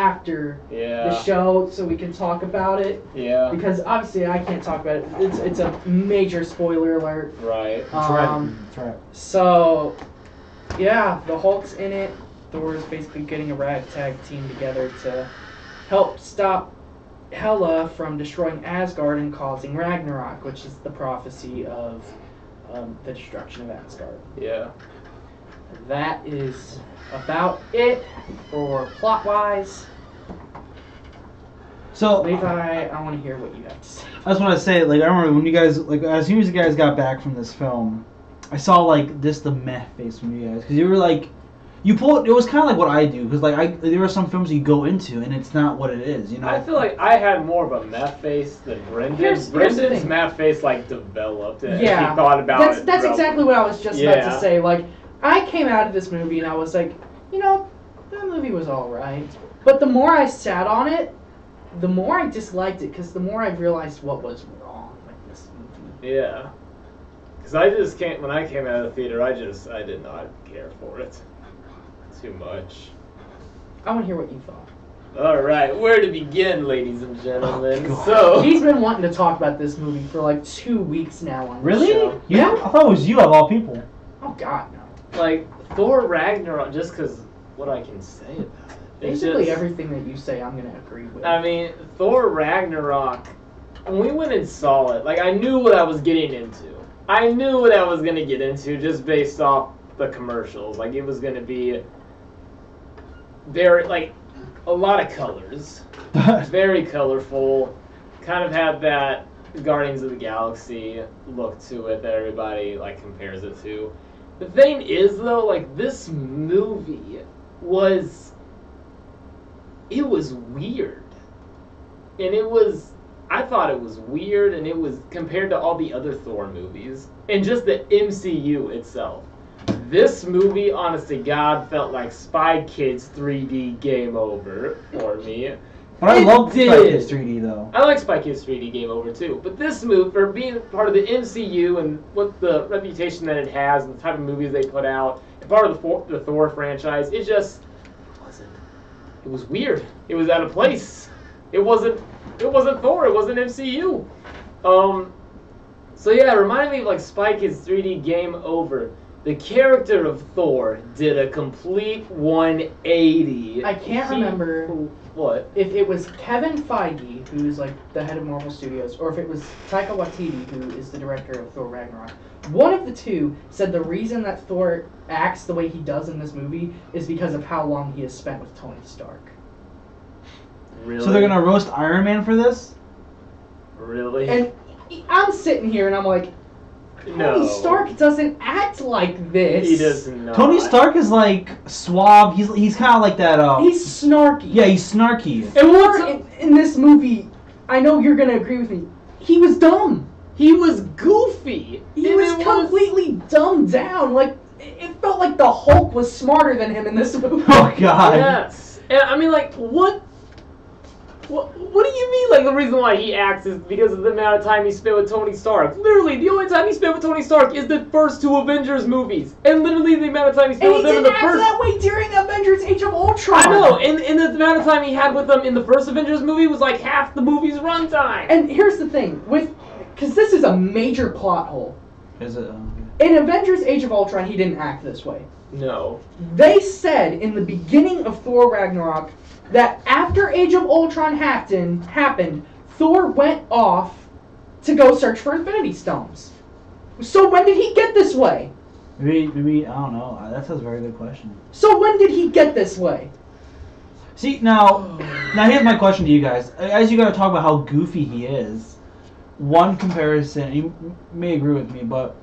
Speaker 3: the show so we can talk about it.
Speaker 2: Yeah.
Speaker 3: Because obviously I can't talk about it. It's a major spoiler alert.
Speaker 2: Right.
Speaker 1: That's right.
Speaker 3: So yeah, the Hulk's in it. Thor is basically getting a ragtag team together to help stop Hela from destroying Asgard and causing Ragnarok, which is the prophecy of the destruction of Asgard.
Speaker 2: Yeah.
Speaker 3: That is about it for plot-wise.
Speaker 1: So
Speaker 3: Levi, I want to hear what you have to say.
Speaker 1: I just want to say, like, I remember when you guys, like, as soon as you guys got back from this film, I saw like the meh face from you guys because you were like, you pulled. It was kind of like what I do because like there are some films you go into and it's not what it is, you know.
Speaker 2: I feel like I had more of a meh face than Brendan.
Speaker 3: Here's the
Speaker 2: Brendan's
Speaker 3: thing.
Speaker 2: meh face like developed. And
Speaker 3: Yeah,
Speaker 2: he thought about it.
Speaker 3: that's exactly what I was just about
Speaker 2: Yeah.
Speaker 3: to say. Like, I came out of this movie and I was like, you know, that movie was all right. But the more I sat on it, the more I disliked it because the more I realized what was wrong with this movie.
Speaker 2: Yeah. Because I just came when I came out of the theater. I did not care for it too much.
Speaker 3: I want to hear what you thought.
Speaker 2: All right, where to begin, ladies and gentlemen?
Speaker 1: Oh, God.
Speaker 2: So
Speaker 3: He's been wanting to talk about this movie for like 2 weeks now on the
Speaker 1: Really?
Speaker 3: show.
Speaker 1: You? I thought it was you of all people.
Speaker 3: Oh God, no.
Speaker 2: like Thor Ragnarok, just because what I can say about it. It's
Speaker 3: Basically
Speaker 2: just,
Speaker 3: everything that you say, I'm gonna agree with.
Speaker 2: I mean, Thor Ragnarok. When we went and saw it, like I knew what I was getting into. I knew what I was gonna get into just based off the commercials. Like it was gonna be very like a lot of colors, very colorful. Kind of had that Guardians of the Galaxy look to it that everybody like compares it to. The thing is though, like this movie was weird. And I thought it was weird and it was compared to all the other Thor movies and just the MCU itself. This movie, honest to God, felt like Spy Kids 3D Game Over for me.
Speaker 1: But I
Speaker 2: It
Speaker 1: love Spy
Speaker 2: did.
Speaker 1: Kids 3D though.
Speaker 2: I like Spy Kids 3D Game Over too, but this movie, for being part of the MCU and what the reputation that it has and the type of movies they put out, and part of the Thor franchise, it just wasn't. It was weird. It was out of place. It wasn't Thor. It wasn't MCU. So yeah, it reminded me of like Spy Kids 3D Game Over. The character of Thor did a complete 180.
Speaker 3: I can't remember
Speaker 2: What?
Speaker 3: if it was Kevin Feige, who's like the head of Marvel Studios, or if it was Taika Waititi, who is the director of Thor Ragnarok. One of the two said the reason that Thor acts the way he does in this movie is because of how long he has spent with Tony Stark.
Speaker 2: Really?
Speaker 1: So they're gonna roast Iron Man for this?
Speaker 2: Really?
Speaker 3: And I'm sitting here and I'm like, Tony Stark doesn't act like this.
Speaker 2: He does not.
Speaker 1: Tony Stark is like suave. He's kind of like that.
Speaker 3: He's snarky.
Speaker 1: Yeah, he's snarky.
Speaker 3: And Thor in this movie, I know you're gonna agree with me. He was dumb.
Speaker 2: He was goofy.
Speaker 3: He was completely dumbed down. Like it felt felt like the Hulk was smarter than him in this movie.
Speaker 1: Oh God.
Speaker 2: Yes. And I mean, like, what do you mean, like, the reason why he acts is because of the amount of time he spent with Tony Stark? Literally, the only time he spent with Tony Stark is the first 2 Avengers movies. And literally the amount of time he spent with them in the first...
Speaker 3: And he didn't act that way during Avengers Age of Ultron!
Speaker 2: I know, and the amount of time he had with them in the first Avengers movie was like half the movie's runtime.
Speaker 3: And here's the thing, because this is a major plot hole.
Speaker 1: Is it?
Speaker 3: In Avengers Age of Ultron, he didn't act this way.
Speaker 2: No.
Speaker 3: They said in the beginning of Thor Ragnarok that after Age of Ultron happened, Thor went off to go search for Infinity Stones. So when did he get this way?
Speaker 1: Maybe I don't know. That's a very good question.
Speaker 3: So when did he get this way?
Speaker 1: See, now here's my question to you guys. As you guys talk about how goofy he is, one comparison, you may agree with me, but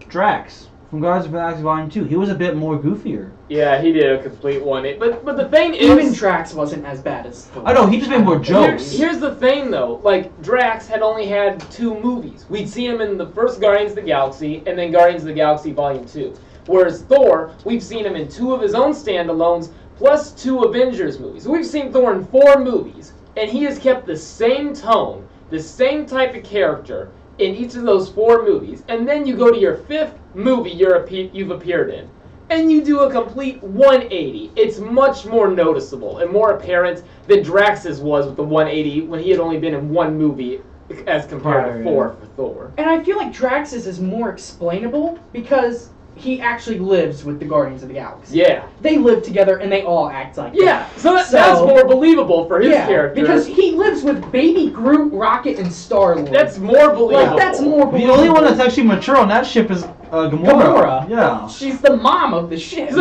Speaker 1: Drax from Guardians of the Galaxy Volume 2, he was a bit more goofier.
Speaker 2: Yeah, he did a complete 180. But the thing is...
Speaker 3: Even Drax wasn't as bad as Thor.
Speaker 1: I know, he just made more jokes.
Speaker 2: Here's the thing, though. Like, Drax had only had 2 movies. We'd see him in the first Guardians of the Galaxy, and then Guardians of the Galaxy Volume 2. Whereas Thor, we've seen him in 2 of his own standalones, plus 2 Avengers movies. So we've seen Thor in 4 movies, and he has kept the same tone, the same type of character in each of those 4 movies. And then you go to your 5th movie you've appeared in, and you do a complete 180. It's much more noticeable and more apparent than Drax's was with the 180 when he had only been in 1 movie as compared to 4 for Thor.
Speaker 3: And I feel like Drax's is more explainable because he actually lives with the Guardians of the Galaxy.
Speaker 2: Yeah.
Speaker 3: They live together and they all act like
Speaker 2: Yeah,
Speaker 3: that.
Speaker 2: so that's more believable for his character.
Speaker 3: Because he lives with Baby Groot, Rocket, and Star-Lord.
Speaker 2: That's more believable.
Speaker 3: Like, that's more believable.
Speaker 1: The only one that's actually mature on that ship is Gamora. Yeah.
Speaker 3: She's the mom of the ship.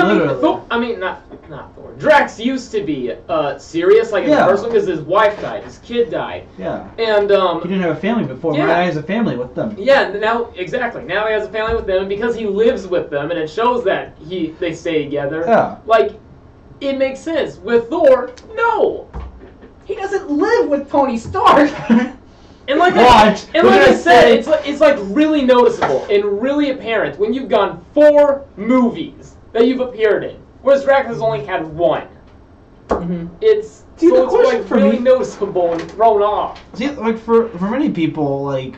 Speaker 2: Not Thor. Drax used to be serious, like in the first one, because his wife died, his kid died.
Speaker 1: Yeah.
Speaker 2: And
Speaker 1: he didn't have a family before.
Speaker 2: Yeah.
Speaker 1: Now he has a family with them.
Speaker 2: Yeah, now exactly. Now he has a family with them, and because he lives with them, and it shows that they stay together.
Speaker 1: Yeah.
Speaker 2: Like, it makes sense. With Thor, no.
Speaker 3: He doesn't live with Tony Stark.
Speaker 2: And like I said, it's like really noticeable and really apparent when you've gone 4 movies that you've appeared in, whereas Drax has only had 1.
Speaker 3: Mm-hmm.
Speaker 2: It's like really noticeable and thrown off.
Speaker 1: See, like for many people, like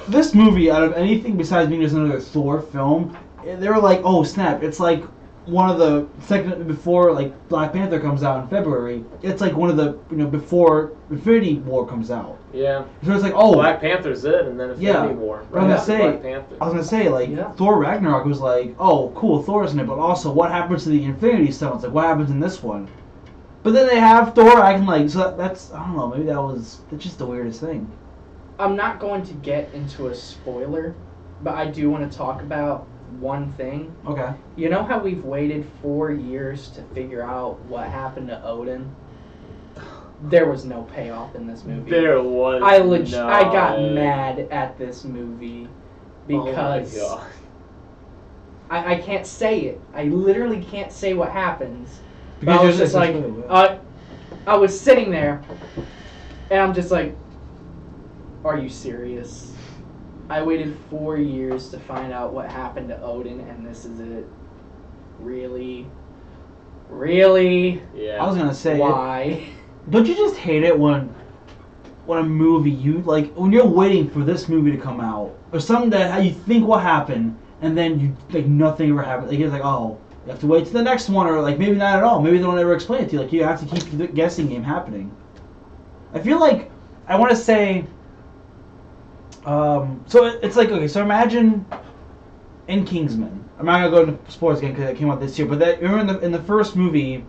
Speaker 1: this movie, out of anything besides being just another Thor film, they were like, oh snap! It's like one of the second before like Black Panther comes out in February. It's like one of the before Infinity War comes out.
Speaker 2: Yeah.
Speaker 1: So it's like, oh,
Speaker 2: Black Panther's it, and then Infinity War. Right after Black Panther.
Speaker 1: I was gonna say, like, Thor Ragnarok was like, oh, cool, Thor's in it, but also what happens to the Infinity Stones? Like, what happens in this one? But then they have Thor acting like, so that's, I don't know, maybe that's just the weirdest thing.
Speaker 3: I'm not going to get into a spoiler, but I do want to talk about one thing.
Speaker 1: Okay.
Speaker 3: You know how we've waited 4 years to figure out what happened to Odin? There was no payoff in this movie.
Speaker 2: There was.
Speaker 3: I got mad at this movie because
Speaker 2: oh my God.
Speaker 3: I can't say it. I literally can't say what happens.
Speaker 1: Because
Speaker 3: I was just like, I was sitting there, and I'm just like, are you serious? I waited 4 years to find out what happened to Odin, and this is it. Really? Really?
Speaker 2: Yeah.
Speaker 1: I was gonna say,
Speaker 3: why?
Speaker 1: Don't you just hate it when a movie when you're waiting for this movie to come out or something that you think will happen and then you like nothing ever happens? Like it's like, oh, you have to wait to the next one, or like maybe not at all. Maybe they don't ever explain it to you. Like you have to keep the guessing game happening. I feel like I want to say. So it's like, okay, so imagine in Kingsman. I'm not gonna go into spoilers again because it came out this year, but remember in the first movie,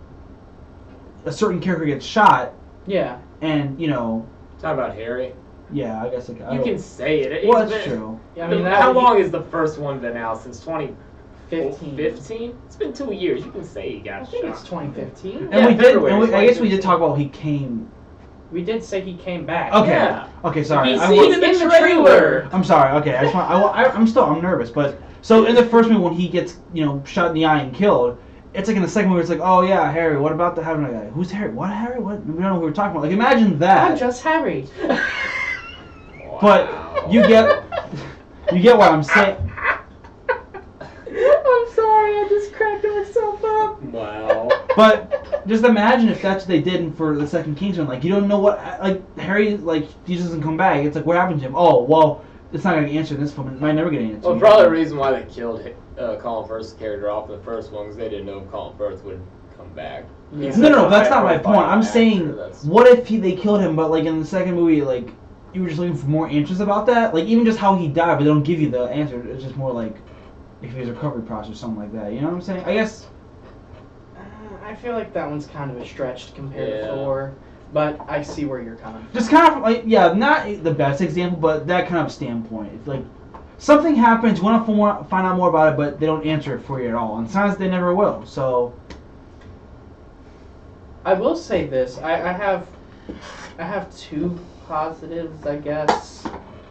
Speaker 1: a certain character gets shot.
Speaker 3: Yeah.
Speaker 1: And
Speaker 2: Talk about Harry.
Speaker 1: Yeah, I guess you
Speaker 2: can say it.
Speaker 1: Well, that's true.
Speaker 3: Yeah, I mean,
Speaker 2: how long has the first one been out? Since
Speaker 3: 2015.
Speaker 2: 15? It's been 2 years. You can say he got shot.
Speaker 3: I think it's 2015.
Speaker 1: And I guess we did talk about he came.
Speaker 3: We did say he came back.
Speaker 1: Okay.
Speaker 2: Yeah.
Speaker 1: Okay, sorry.
Speaker 2: He's in the trailer.
Speaker 1: I'm sorry. Okay, I'm nervous, but so in the first movie when he gets shot in the eye and killed, it's like in the second movie it's like, oh yeah, Harry. What about the having a guy? Who's Harry? What Harry? What? We don't know who we're talking about. Like imagine that.
Speaker 3: I'm just Harry.
Speaker 1: But you get what I'm saying.
Speaker 2: Wow.
Speaker 1: But just imagine if that's what they did for the second Kingsman. Like, you don't know what, like, Harry, like, he doesn't come back. It's like, what happened to him? Oh, well, it's not going to answer in this film. It might never get answered.
Speaker 2: Well, probably the reason why they killed Colin Firth's character off in the first one, because they didn't know if Colin Firth would come back.
Speaker 3: Yeah.
Speaker 1: No, that's not my point. I'm saying,
Speaker 2: that's...
Speaker 1: what if they killed him, but, like, in the second movie, like, you were just looking for more answers about that? Like, even just how he died, but they don't give you the answer. It's just more like, if his recovery process or something like that. You know what I'm saying? I guess...
Speaker 3: I feel like that one's kind of a stretch compared to Thor, but I see where you're coming from.
Speaker 1: Just kind of, like, yeah, not the best example, but that kind of standpoint. It's like, something happens, you want to find out more about it, but they don't answer it for you at all. And sometimes they never will, so...
Speaker 3: I will say this. I have two positives, I guess,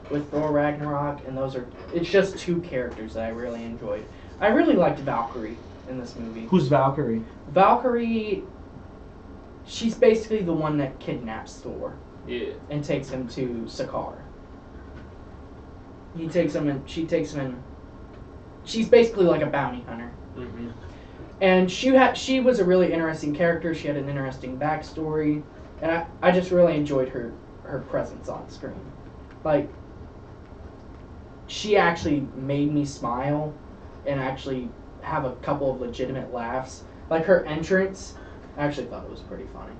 Speaker 3: with Thor Ragnarok, and those are... It's just two characters that I really enjoyed. I really liked Valkyrie in this movie.
Speaker 1: Who's Valkyrie?
Speaker 3: Valkyrie, she's basically the one that kidnaps Thor.
Speaker 2: Yeah.
Speaker 3: And takes him to Sakaar. She takes him in. She's basically like a bounty hunter.
Speaker 2: Mm-hmm.
Speaker 3: And she was a really interesting character. She had an interesting backstory, and I just really enjoyed her presence on screen. Like, she actually made me smile and actually have a couple of legitimate laughs. Like, her entrance, I actually thought it was pretty funny.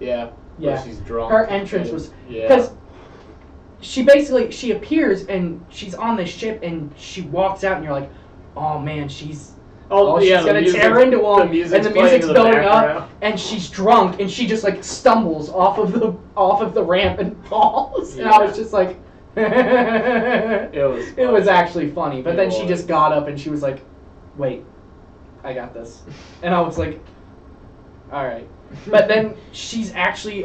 Speaker 2: Yeah.
Speaker 3: Yeah.
Speaker 2: She's drunk.
Speaker 3: Her entrance was...
Speaker 2: Yeah.
Speaker 3: Because she appears and she's on this ship and she walks out and you're like, oh man, she's gonna tear into him, and the music's building up, and she's drunk, and she just like stumbles off of the ramp and falls. And I was just like, it was actually funny. But then she just got up and she was like, wait, I got this, and I was like, all right. But then she actually,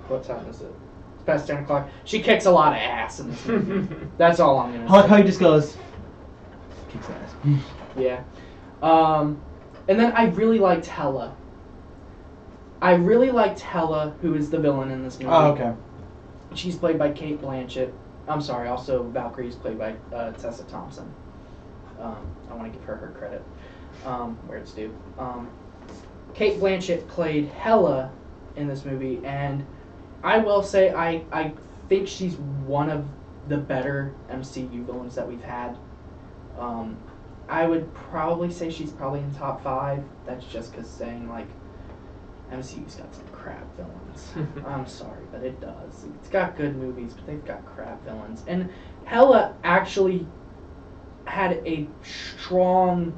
Speaker 3: what time is it? It's past 10 o'clock. She kicks a lot of ass in this movie. That's all I'm gonna say.
Speaker 1: I like how he just goes, kicks ass.
Speaker 3: Yeah. And then I really liked Hela. Who is the villain in this movie.
Speaker 1: Oh, okay.
Speaker 3: She's played by Kate Blanchett. I'm sorry, also Valkyrie is played by Tessa Thompson. I want to give her credit where it's due. Kate Blanchett played Hela in this movie, and I will say I think she's one of the better MCU villains that we've had. I would probably say she's probably in top 5. That's just because saying, like, MCU's got some crap villains. I'm sorry, but it does. It's got good movies, but they've got crap villains. And Hela actually had a strong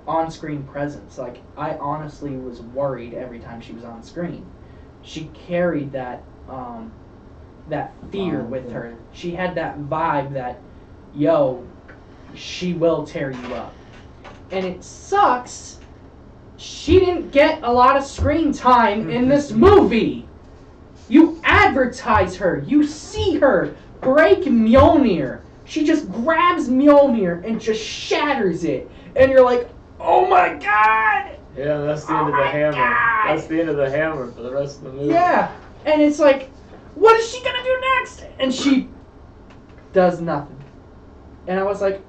Speaker 3: on-screen presence. Like, I honestly was worried every time she was on screen. She carried that fear with her. She had that vibe that, yo, she will tear you up. And it sucks she didn't get a lot of screen time in this movie. You advertise her. You see her break Mjolnir. She just grabs Mjolnir and just shatters it. And you're like, oh my god!
Speaker 2: Yeah, that's the end of the hammer. God. That's the end of the hammer for the rest of the movie.
Speaker 3: Yeah, and it's like, what is she gonna do next? And she does nothing. And I was like,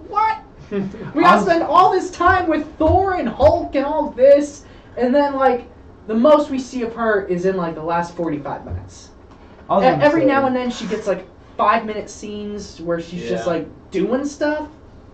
Speaker 3: what? We gotta spend all this time with Thor and Hulk and all this, and then, like, the most we see of her is in, like, the last 45 minutes. Every now and then she gets, like, 5-minute scenes where she's just, like, doing stuff,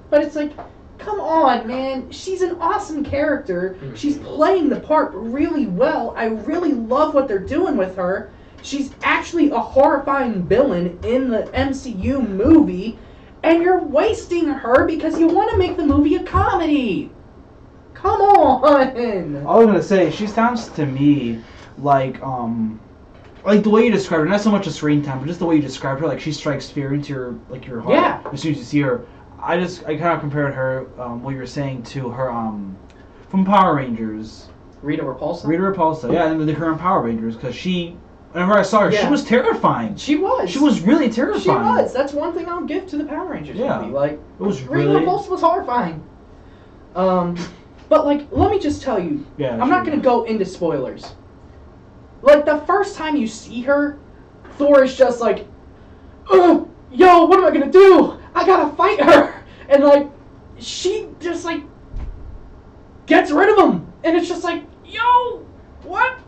Speaker 3: but it's like, come on, man. She's an awesome character. She's playing the part really well. I really love what they're doing with her. She's actually a horrifying villain in the MCU movie, and you're wasting her because you want to make the movie a comedy. Come on!
Speaker 1: I was gonna say, she sounds to me like the way you describe her, not so much a screen time, but just the way you describe her, like she strikes fear into your heart as soon as you see her. I kind of compared her, what you were saying, to her from Power Rangers.
Speaker 3: Rita Repulsa?
Speaker 1: Rita Repulsa, yeah, and the current Power Rangers, because whenever I saw her, she was terrifying.
Speaker 3: She was.
Speaker 1: She was really terrifying.
Speaker 3: She was. That's one thing I'll give to the Power Rangers movie. Like,
Speaker 1: it was
Speaker 3: Rita Repulsa was horrifying. But, like, let me just tell you, I'm not going to go into spoilers. Like, the first time you see her, Thor is just like, yo, what am I going to do? I gotta fight her! And, like, she just like gets rid of him, and it's just like, yo, what?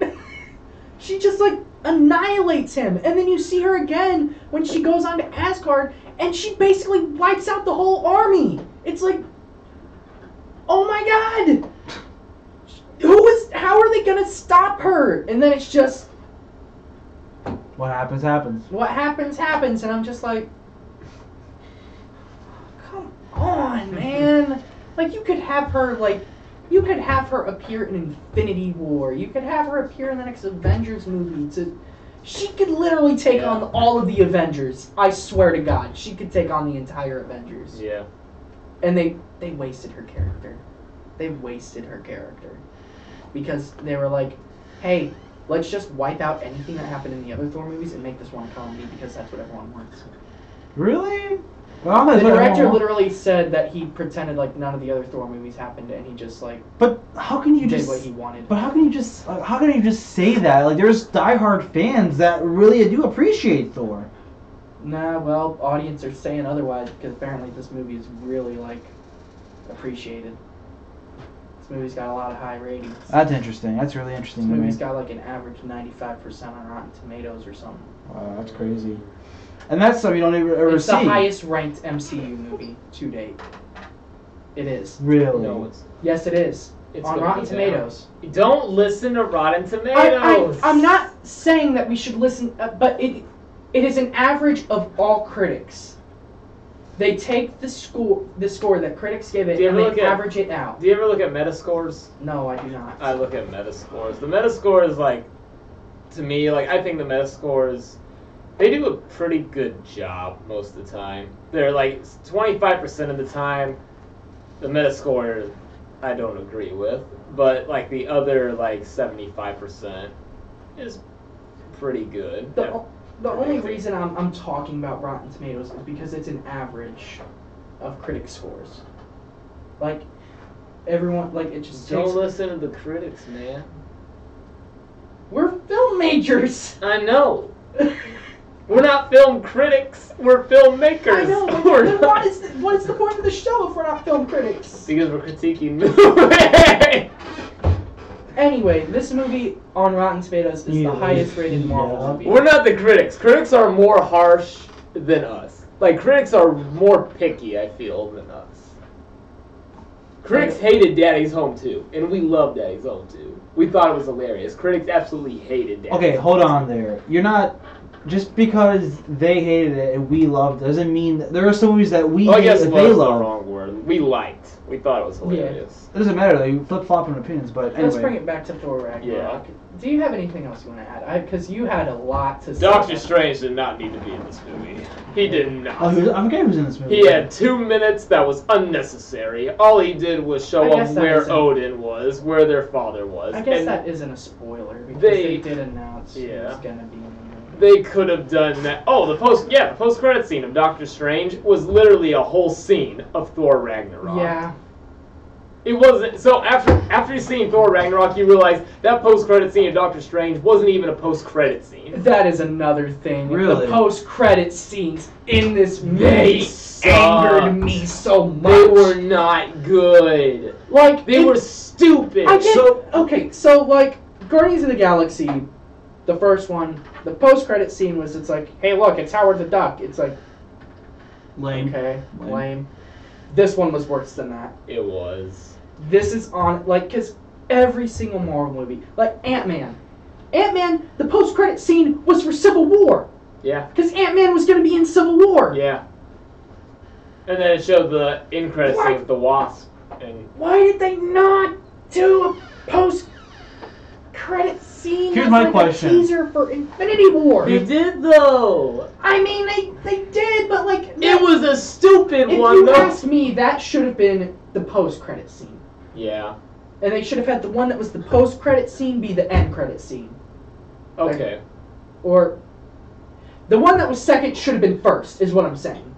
Speaker 3: She just like annihilates him, and then you see her again when she goes on to Asgard, and she basically wipes out the whole army. It's like, oh my god, how are they gonna stop her? And then it's just,
Speaker 1: what happens, happens.
Speaker 3: What happens, happens, and I'm just like, come on, man. Like, you could have her appear in Infinity War. You could have her appear in the next Avengers movie. She could literally take on all of the Avengers. I swear to God, she could take on the entire Avengers.
Speaker 2: Yeah.
Speaker 3: And they wasted her character. They wasted her character. Because they were like, hey, let's just wipe out anything that happened in the other Thor movies and make this one comedy because that's what everyone wants.
Speaker 1: Really? Well,
Speaker 3: the director literally said that he pretended like none of the other Thor movies happened, and he just like.
Speaker 1: But how can you
Speaker 3: did what he wanted?
Speaker 1: But how can you just say that? Like, there's diehard fans that really do appreciate Thor.
Speaker 3: Nah, well, audience are saying otherwise because apparently this movie is really like appreciated. This movie's got a lot of high ratings.
Speaker 1: That's interesting. That's really interesting.
Speaker 3: This movie's got like an average 95% on Rotten Tomatoes or something.
Speaker 1: Wow, that's crazy. And that's stuff you don't ever
Speaker 3: it's
Speaker 1: see.
Speaker 3: It's the highest ranked MCU movie to date. It is.
Speaker 1: Really?
Speaker 2: No, it's...
Speaker 3: Yes, it is.
Speaker 2: It's
Speaker 3: on Rotten Tomatoes.
Speaker 2: Don't listen to Rotten Tomatoes.
Speaker 3: I'm not saying that we should listen, but it is an average of all critics. They take the score that critics give it, and they average it out.
Speaker 2: Do you ever look at Metascores?
Speaker 3: No, I do not.
Speaker 2: I look at Metascores. The Metascores, like, to me, like, I think the Metascores, they do a pretty good job most of the time. They're like 25% of the time, the Metascore I don't agree with, but like the other like 75% is pretty good.
Speaker 3: The only reason I'm talking about Rotten Tomatoes is because it's an average of critic scores. Like everyone, like it just
Speaker 2: don't listen to the critics, man.
Speaker 3: We're filmmakers.
Speaker 2: I know. We're not film critics. We're filmmakers.
Speaker 3: I know. Then what is the point of the show if we're not film critics?
Speaker 2: Because we're critiquing movies.
Speaker 3: Anyway, this movie on Rotten Tomatoes is the highest rated Marvel movie.
Speaker 2: We're not the critics. Critics are more harsh than us. Like, critics are more picky, I feel, than us. Critics hated Daddy's Home 2, and we love Daddy's Home 2. We thought it was hilarious. Critics absolutely hated Daddy's Home 2.
Speaker 1: Okay, hold on there. You're not... Just because they hated it and we loved it doesn't mean that there are some movies that we hate that they love.
Speaker 2: The wrong word. We liked. We thought it was hilarious.
Speaker 1: It doesn't matter though. You flip flop on opinions, but anyway.
Speaker 3: Let's bring it back to Thor Ragnarok.
Speaker 2: Yeah.
Speaker 3: Do you have anything else you want to add? Because you had a lot to say.
Speaker 2: Doctor Strange did not need to be in this movie. He did not.
Speaker 1: I forget who was in this movie.
Speaker 2: He had 2 minutes that was unnecessary. All he did was show up where Odin was, where their father was.
Speaker 3: I guess that isn't a spoiler because they did announce he was gonna be in the movie.
Speaker 2: They could have done that. Oh, the post-credit scene of Doctor Strange was literally a whole scene of Thor Ragnarok.
Speaker 3: Yeah.
Speaker 2: It wasn't. So after seeing Thor Ragnarok, you realize that post-credit scene of Doctor Strange wasn't even a post-credit scene.
Speaker 3: That is another thing.
Speaker 1: Really?
Speaker 3: The post-credit scenes in this movie angered me so much.
Speaker 2: They were not good.
Speaker 3: Like
Speaker 2: they were stupid.
Speaker 3: So like Guardians of the Galaxy, the first one, the post-credit scene was it's like, hey, look, it's Howard the Duck. It's like,
Speaker 1: lame.
Speaker 3: Okay, lame. This one was worse than that.
Speaker 2: It was.
Speaker 3: This is on, like, because every single Marvel movie, like Ant-Man, the post-credit scene was for Civil War.
Speaker 2: Yeah.
Speaker 3: Because Ant-Man was going to be in Civil War.
Speaker 2: Yeah. And then it showed the in-credit scene with the Wasp. And
Speaker 3: why did they not do a post-credit scene?
Speaker 1: Here's my question.
Speaker 3: A teaser for Infinity War.
Speaker 2: They did though.
Speaker 3: I mean, they did, but like
Speaker 2: it was a stupid one.
Speaker 3: If you ask me, that should have been the post-credit scene.
Speaker 2: Yeah.
Speaker 3: And they should have had the one that was the post-credit scene be the end-credit scene.
Speaker 2: Okay.
Speaker 3: Like, or the one that was second should have been first, is what I'm saying.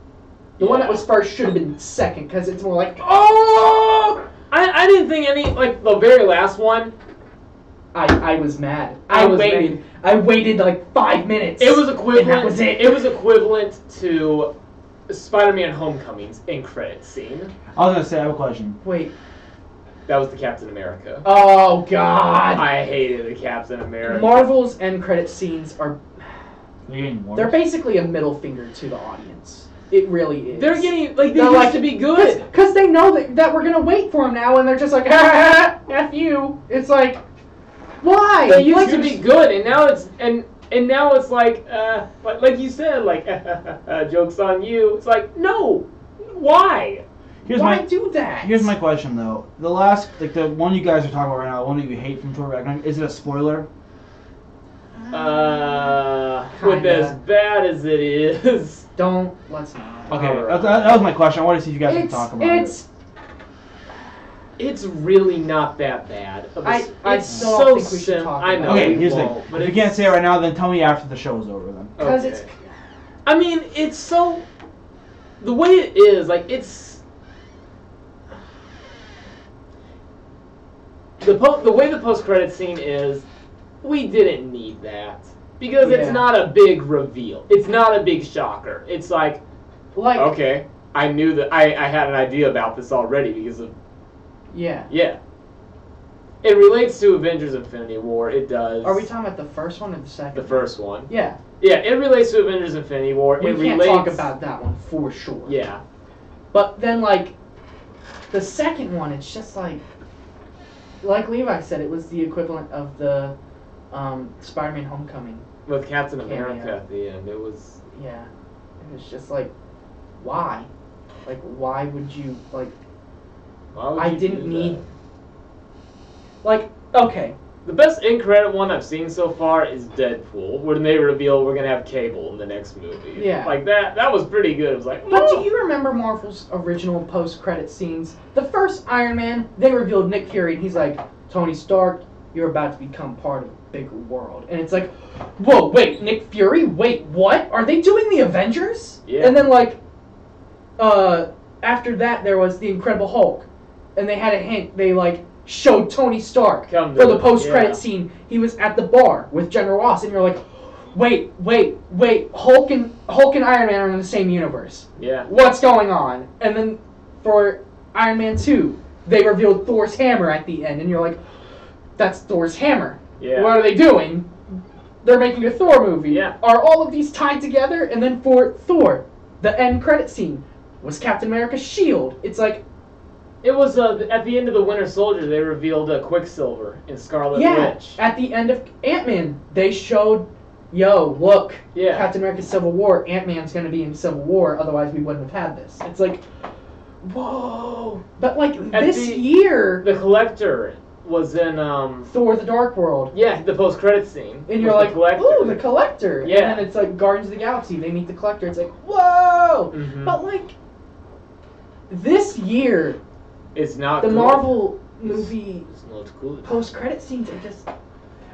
Speaker 3: The one that was first should have been second, because it's more like, oh!
Speaker 2: I didn't think any, like, the very last one.
Speaker 3: I was mad. I waited like 5 minutes.
Speaker 2: It was equivalent.
Speaker 3: And that was it.
Speaker 2: It was equivalent to Spider-Man Homecoming's end credit scene.
Speaker 1: I was gonna say I have a question.
Speaker 3: Wait.
Speaker 2: That was the Captain America.
Speaker 3: Oh God.
Speaker 2: I hated the Captain America.
Speaker 3: Marvel's end credit scenes are.
Speaker 1: They're getting worse.
Speaker 3: They're basically a middle finger to the audience. It really is.
Speaker 2: They're getting they used to be good.
Speaker 3: Because they know that we're gonna wait for them now, and they're just like, F you. It's like, why?
Speaker 2: They used to be good, and now it's and now it's like you said, like jokes on you. It's like, no, why?
Speaker 3: Why do that?
Speaker 1: Here's my question though. The last, like the one you guys are talking about right now, the one that you hate from Thor Ragnarok, is it a spoiler?
Speaker 2: With as bad as it is.
Speaker 3: Let's not.
Speaker 1: Okay,
Speaker 2: Alright.
Speaker 1: that was my question. I wanted to see if you guys can talk about it.
Speaker 2: It's really not that bad.
Speaker 3: I still don't think we should talk about it.
Speaker 2: I know.
Speaker 1: Okay,
Speaker 2: we
Speaker 1: here's the
Speaker 2: won't,
Speaker 1: thing.
Speaker 2: but
Speaker 1: If you can't say it right now, then tell me after the show is over then.
Speaker 3: Because
Speaker 2: okay.
Speaker 3: it's.
Speaker 2: I mean, it's so. The way it is, like, it's. The way the post-credit scene is, we didn't need that. Because it's not a big reveal. It's not a big shocker. It's like okay, I knew that I had an idea about this already because of... Yeah. It relates to Avengers Infinity War. It does.
Speaker 3: Are we talking about the first one or the second?
Speaker 2: The first one.
Speaker 3: Yeah.
Speaker 2: Yeah, it relates to Avengers Infinity War.
Speaker 3: We can't talk about that one for sure.
Speaker 2: Yeah.
Speaker 3: But then, the second one, it's just like Levi said, it was the equivalent of the Spider-Man Homecoming.
Speaker 2: With Captain America at the end, it was...
Speaker 3: Yeah. It was just like, why? Like, why would you, like...
Speaker 2: Why would
Speaker 3: I
Speaker 2: you
Speaker 3: didn't
Speaker 2: do
Speaker 3: need...
Speaker 2: that?
Speaker 3: Like, okay.
Speaker 2: The best end credit one I've seen so far is Deadpool, when they reveal we're gonna have Cable in the next movie.
Speaker 3: Yeah.
Speaker 2: Like that was pretty good. It was like,
Speaker 3: But do you remember Marvel's original post-credit scenes? The first Iron Man, they revealed Nick Fury, and he's like, Tony Stark, you're about to become part of a bigger world. And it's like, whoa, wait, Nick Fury? Wait, what? Are they doing the Avengers?
Speaker 2: Yeah.
Speaker 3: And then, after that, there was the Incredible Hulk. And they had a hint. They, showed Tony Stark for the post-credit scene. He was at the bar with General Ross, and you're like, wait, Hulk and Iron Man are in the same universe.
Speaker 2: Yeah.
Speaker 3: What's going on? And then for Iron Man 2, they revealed Thor's hammer at the end, and you're like, that's Thor's hammer.
Speaker 2: Yeah.
Speaker 3: What are they doing? They're making a Thor movie.
Speaker 2: Yeah.
Speaker 3: Are all of these tied together? And then for Thor, the end credit scene was Captain America's shield. It's like,
Speaker 2: it was at the end of the Winter Soldier. They revealed Quicksilver in Scarlet Witch.
Speaker 3: At the end of Ant-Man, they showed, look,
Speaker 2: Yeah.
Speaker 3: Captain America's Civil War. Ant-Man's going to be in Civil War. Otherwise, we wouldn't have had this. It's like, whoa! But this year,
Speaker 2: the Collector was in
Speaker 3: Thor: The Dark World.
Speaker 2: Yeah, the post-credit scene.
Speaker 3: And you're like, ooh, the Collector.
Speaker 2: Yeah.
Speaker 3: And then it's like Guardians of the Galaxy. They meet the Collector. It's like, whoa!
Speaker 2: Mm-hmm.
Speaker 3: But this year,
Speaker 2: it's not
Speaker 3: the
Speaker 2: good.
Speaker 3: Marvel movie
Speaker 2: it's not good.
Speaker 3: post-credit scenes are just...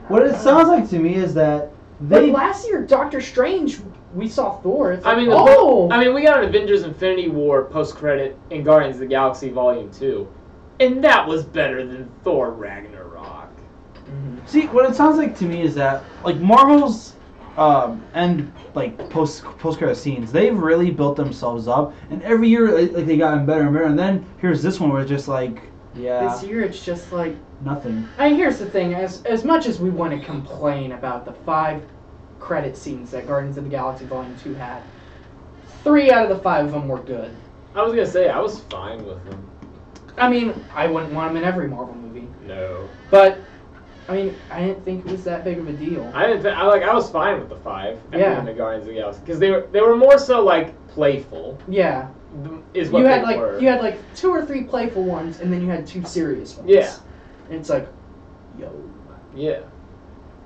Speaker 1: What it sounds like to me is that
Speaker 3: last year, Doctor Strange, we saw Thor. It's like,
Speaker 2: we got an Avengers Infinity War post-credit in Guardians of the Galaxy Volume 2. And that was better than Thor Ragnarok.
Speaker 3: Mm-hmm.
Speaker 1: See, what it sounds like to me is that Marvel's post-credit scenes, they've really built themselves up, and every year they gotten better and better. And then here's this one where it's just
Speaker 3: this year it's just
Speaker 1: nothing.
Speaker 3: And here's the thing: as much as we want to complain about the 5 credit scenes that Guardians of the Galaxy Volume 2 had, 3 out of the 5 of them were good.
Speaker 2: I was gonna say I was fine with them.
Speaker 3: I mean, I wouldn't want them in every Marvel movie.
Speaker 2: No.
Speaker 3: But I didn't think it was that big of a deal.
Speaker 2: I was fine with the 5 at the
Speaker 3: Yeah.
Speaker 2: end of Guardians of the Galaxy because they were more so playful.
Speaker 3: Yeah.
Speaker 2: Is what
Speaker 3: you
Speaker 2: they
Speaker 3: had
Speaker 2: were.
Speaker 3: you had 2 or 3 playful ones, and then you had 2 serious ones.
Speaker 2: Yeah.
Speaker 3: And it's like, yo.
Speaker 2: Yeah.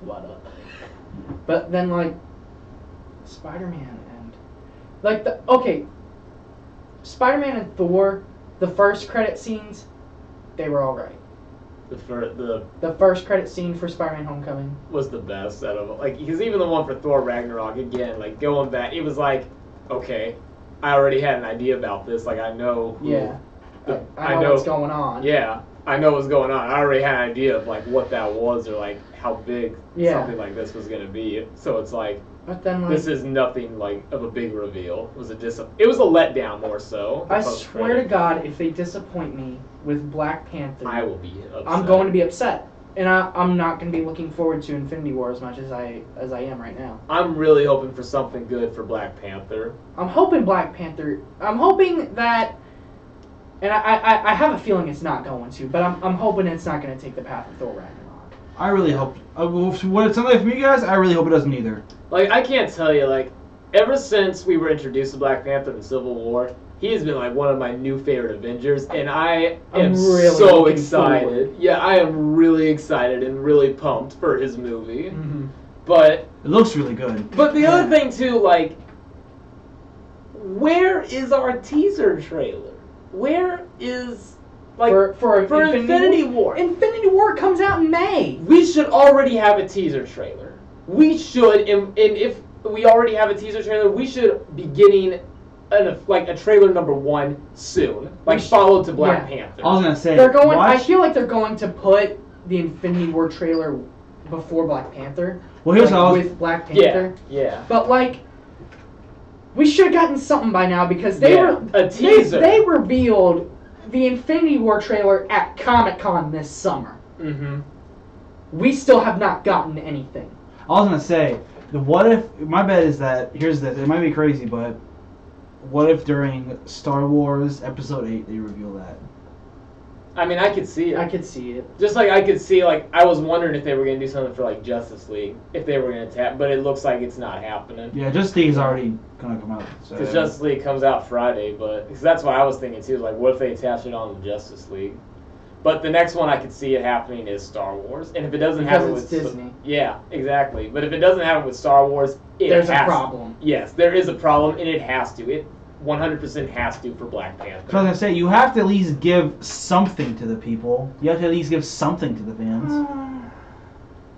Speaker 3: What up? But then Spider-Man and Spider-Man and Thor, the first credit scenes, they were all right. The first credit scene for Spider-Man Homecoming
Speaker 2: was the best out of it. Because even the one for Thor Ragnarok, again, going back, it was okay, I already had an idea about this. I know.
Speaker 3: I know what's going on.
Speaker 2: Yeah. I know what's going on. I already had an idea of like what that was or like how big something like this was gonna be. So it's like,
Speaker 3: but then like,
Speaker 2: this is nothing like of a big reveal. It was a letdown more so.
Speaker 3: I swear to God, if they disappoint me with Black Panther,
Speaker 2: I will be upset.
Speaker 3: I'm going to be upset. And I'm not going to be looking forward to Infinity War as much as I am right now.
Speaker 2: I'm really hoping for something good for Black Panther.
Speaker 3: I'm hoping that, and I have a feeling it's not going to, but I'm hoping it's not going to take the path of Thor Ragnarok.
Speaker 1: I really hope. What it sounds like from you guys, I really hope it doesn't either.
Speaker 2: Like, I can't tell you, like, ever since we were introduced to Black Panther in Civil War, he has been like one of my new favorite Avengers, and I'm really so excited. Forward. Yeah, I am really excited and really pumped for his movie.
Speaker 3: Mm-hmm.
Speaker 2: But
Speaker 1: it looks really good.
Speaker 2: But the other thing too, like, where is our teaser trailer? Where is like
Speaker 3: for Infinity War? Infinity War comes out in May.
Speaker 2: We should already have a teaser trailer. We should, and if we already have a teaser trailer, we should be getting a trailer number 1 soon, like followed to Black Panther.
Speaker 1: I was gonna say
Speaker 3: I feel like they're going to put the Infinity War trailer before Black Panther.
Speaker 1: Well, here's how
Speaker 3: with Black Panther.
Speaker 2: Yeah.
Speaker 3: But like, we should have gotten something by now because they were
Speaker 2: a teaser.
Speaker 3: They revealed the Infinity War trailer at Comic-Con this summer.
Speaker 2: Mm-hmm.
Speaker 3: We still have not gotten anything.
Speaker 1: I was gonna say, what if? My bet is that here's this. It might be crazy, but what if during Star Wars Episode 8 they reveal that?
Speaker 2: I mean, I could see it.
Speaker 3: I could see it.
Speaker 2: Just like I could see, like, I was wondering if they were going to do something for, like, Justice League. If they were going to tap, but it looks like it's not happening.
Speaker 1: Yeah, Justice League is already going to come out.
Speaker 2: Because Justice League comes out Friday, but cause that's what I was thinking, too. Like, what if they attach it on to Justice League? But the next one I could see it happening is Star Wars. And if it doesn't happen with
Speaker 3: Disney.
Speaker 2: Yeah, exactly. But if it doesn't happen with Star Wars,
Speaker 3: there's a problem.
Speaker 2: Yes, there is a problem, and it has to. It 100% has to for Black Panther.
Speaker 1: So I was gonna say, you have to at least give something to the people. You have to at least give something to the fans.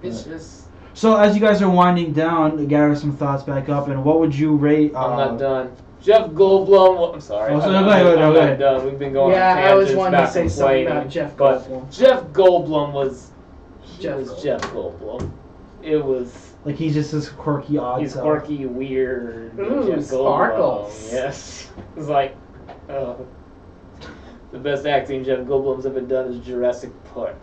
Speaker 2: It's just.
Speaker 1: So as you guys are winding down, gather some thoughts back up, and what would you rate?
Speaker 2: I'm not done. Jeff Goldblum. I'm sorry.
Speaker 1: Oh, so
Speaker 2: I'm not done. We've been going.
Speaker 3: Yeah,
Speaker 2: on tangents,
Speaker 3: I was wanting to say
Speaker 2: complaining,
Speaker 3: something about Jeff Goldblum.
Speaker 2: But Jeff Goldblum was.
Speaker 3: Jeff
Speaker 2: Goldblum. It was.
Speaker 1: Like he's just this quirky, odd.
Speaker 2: He's quirky, weird.
Speaker 3: Ooh,
Speaker 2: Jeff
Speaker 3: sparkles.
Speaker 2: Goldblum. Yes. It's like. The best acting Jeff Goldblum's ever done is Jurassic Park.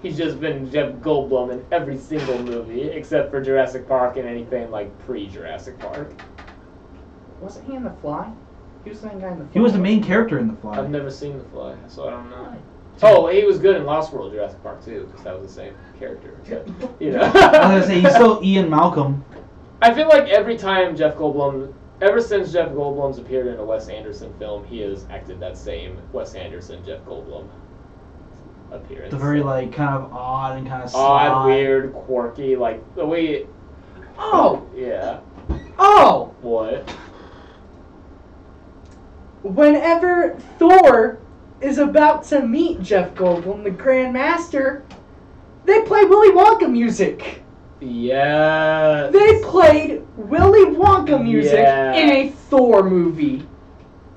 Speaker 2: He's just been Jeff Goldblum in every single movie except for Jurassic Park and anything like pre-Jurassic Park.
Speaker 3: Wasn't he in The Fly? He was the main guy in The Fly.
Speaker 1: He was the main character in The Fly.
Speaker 2: I've never seen The Fly, so I don't know. Oh, he was good in Lost World Jurassic Park too, because that was the same character. But, you know.
Speaker 1: I was gonna say he's still Ian Malcolm.
Speaker 2: I feel like every time ever since Jeff Goldblum's appeared in a Wes Anderson film, he has acted that same Wes Anderson, Jeff Goldblum appearance.
Speaker 1: The very like kind of odd and kind of
Speaker 2: odd, weird, quirky, like the way.
Speaker 3: Oh.
Speaker 2: Yeah.
Speaker 3: Oh.
Speaker 2: What?
Speaker 3: Whenever Thor is about to meet Jeff Goldblum, the Grand Master, they play Willy Wonka music.
Speaker 2: Yes.
Speaker 3: They played Willy Wonka music in a Thor movie.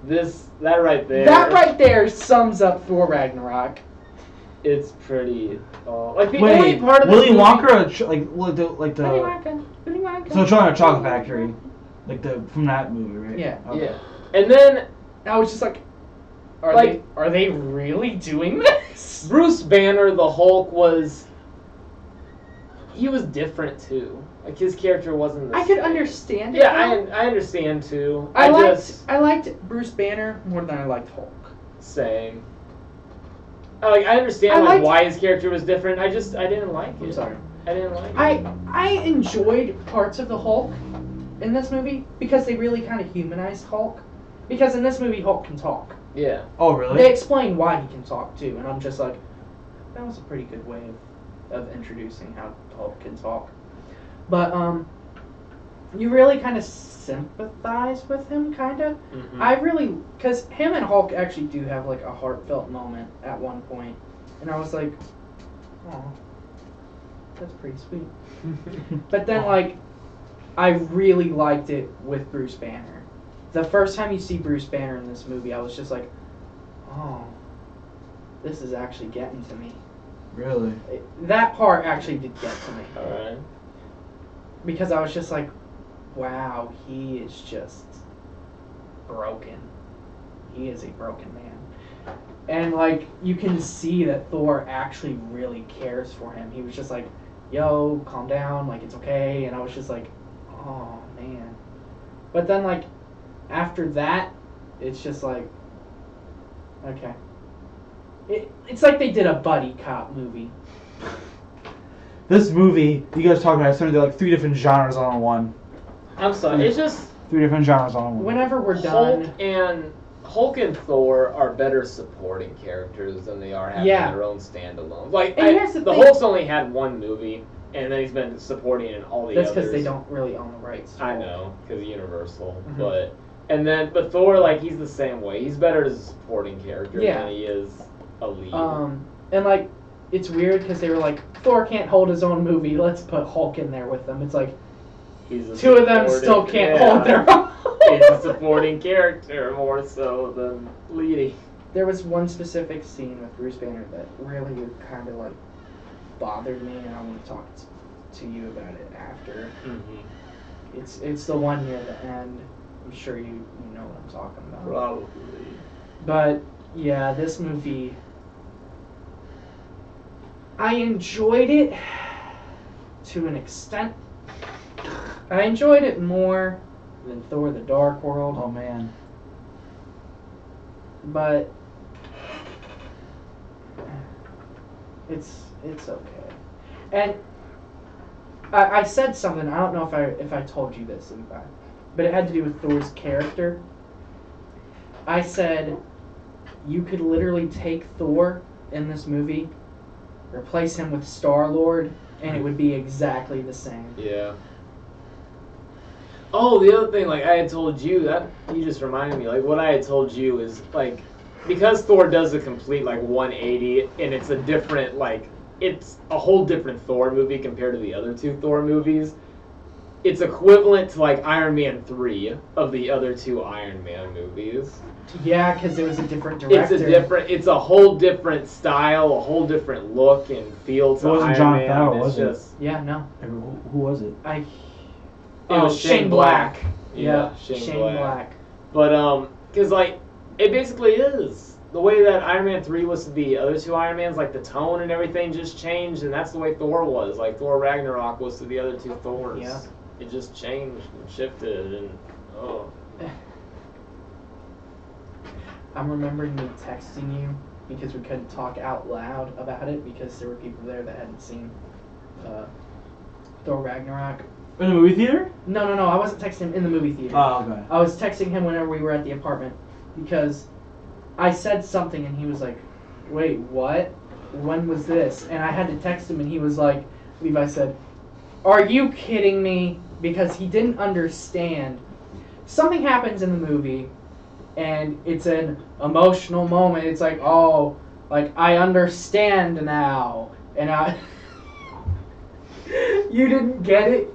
Speaker 2: That right there.
Speaker 3: That right there sums up Thor Ragnarok.
Speaker 2: It's pretty. Like the only part of
Speaker 1: Willy
Speaker 2: movie,
Speaker 1: Wonka, like the.
Speaker 3: Willy Wonka.
Speaker 1: So trying a chocolate factory, like from that movie, right?
Speaker 3: Yeah.
Speaker 1: Okay.
Speaker 2: Yeah. And then
Speaker 3: I was just like, are they really doing this?
Speaker 2: Bruce Banner, the Hulk, he was different too. Like his character wasn't the
Speaker 3: I
Speaker 2: same.
Speaker 3: could understand it.
Speaker 2: Yeah, I understand too.
Speaker 3: I liked Bruce Banner more than I liked Hulk.
Speaker 2: Same. I understand why his character was different. I didn't like it.
Speaker 3: I'm sorry.
Speaker 2: I didn't like it.
Speaker 3: I enjoyed parts of the Hulk in this movie because they really kind of humanized Hulk. Because in this movie, Hulk can talk.
Speaker 2: Yeah.
Speaker 1: Oh, really?
Speaker 3: They explain why he can talk too, and I'm just like, that was a pretty good way of introducing how Hulk can talk. But you really kind of sympathize with him, kind of.
Speaker 2: Mm-hmm.
Speaker 3: I really, because him and Hulk actually do have like a heartfelt moment at one point, and I was like, oh, that's pretty sweet. But then like, I really liked it with Bruce Banner. The first time you see Bruce Banner in this movie, I was just like, oh, this is actually getting to me.
Speaker 1: Really?
Speaker 3: That part actually did get to me.
Speaker 2: Alright.
Speaker 3: Because I was just like, wow, he is just broken. He is a broken man. And, like, you can see that Thor actually really cares for him. He was just like, yo, calm down, like, it's okay. And I was just like, oh, man. But then, like, after that, it's just like, okay. It's like they did a buddy cop movie.
Speaker 1: This movie, you guys talking about, it's turned into like 3 different genres all in one.
Speaker 2: I'm sorry, it's just
Speaker 1: 3 different genres all in one.
Speaker 3: Whenever we're done...
Speaker 2: Hulk and Thor are better supporting characters than they are having their own standalones. Like, the Hulk's only had 1 movie, and then he's been supporting in all the others.
Speaker 3: That's because they don't really own the rights.
Speaker 2: I know, because Universal. Mm-hmm. But Thor, like, he's the same way. He's better as a supporting character than he is a lead.
Speaker 3: And, like, it's weird because they were like, Thor can't hold his own movie, let's put Hulk in there with them. It's like, 2 of them still can't hold their own.
Speaker 2: He's a supporting character more so than leading.
Speaker 3: There was one specific scene with Bruce Banner that really kind of, like, bothered me, and I want to talk to you about it after. Mm-hmm. It's the one near the end. I'm sure you know what I'm talking about.
Speaker 2: Probably.
Speaker 3: But, yeah, this movie... I enjoyed it to an extent. I enjoyed it more than Thor: The Dark World.
Speaker 1: Oh man.
Speaker 3: But it's okay. And I said something, I don't know if I told you this, Levi, but it had to do with Thor's character. I said you could literally take Thor in this movie, replace him with Star-Lord, and it would be exactly the same.
Speaker 2: Yeah. Oh, the other thing, like, I had told you, that you just reminded me, like, what I had told you is, like, because Thor does a complete, like, 180, and it's a different, like, it's a whole different Thor movie compared to the other 2 Thor movies, it's equivalent to, like, Iron Man 3 of the other 2 Iron Man movies.
Speaker 3: Yeah, because there was a different director.
Speaker 2: It's a whole different style, a whole different look and feel to Iron
Speaker 1: John
Speaker 2: Man.
Speaker 1: Favreau,
Speaker 2: It's
Speaker 1: was
Speaker 2: just...
Speaker 3: Yeah, no.
Speaker 1: Who was it?
Speaker 2: It was Shane Black.
Speaker 3: Yeah, Shane Black.
Speaker 2: But, because, like, it basically is. The way that Iron Man 3 was to the other 2 Iron Mans, like, the tone and everything just changed, and that's the way Thor was. Like, Thor Ragnarok was to the other 2 Thors.
Speaker 3: Yeah.
Speaker 2: It just changed and shifted, and, oh.
Speaker 3: I'm remembering me texting you because we couldn't talk out loud about it because there were people there that hadn't seen Thor Ragnarok.
Speaker 1: In the movie theater?
Speaker 3: No, I wasn't texting him in the movie theater.
Speaker 1: Oh, okay.
Speaker 3: I was texting him whenever we were at the apartment because I said something and he was like, wait, what? When was this? And I had to text him and he was like, Levi said, are you kidding me? Because he didn't understand. Something happens in the movie and it's an emotional moment. It's like, oh, like, I understand now. And you didn't get it?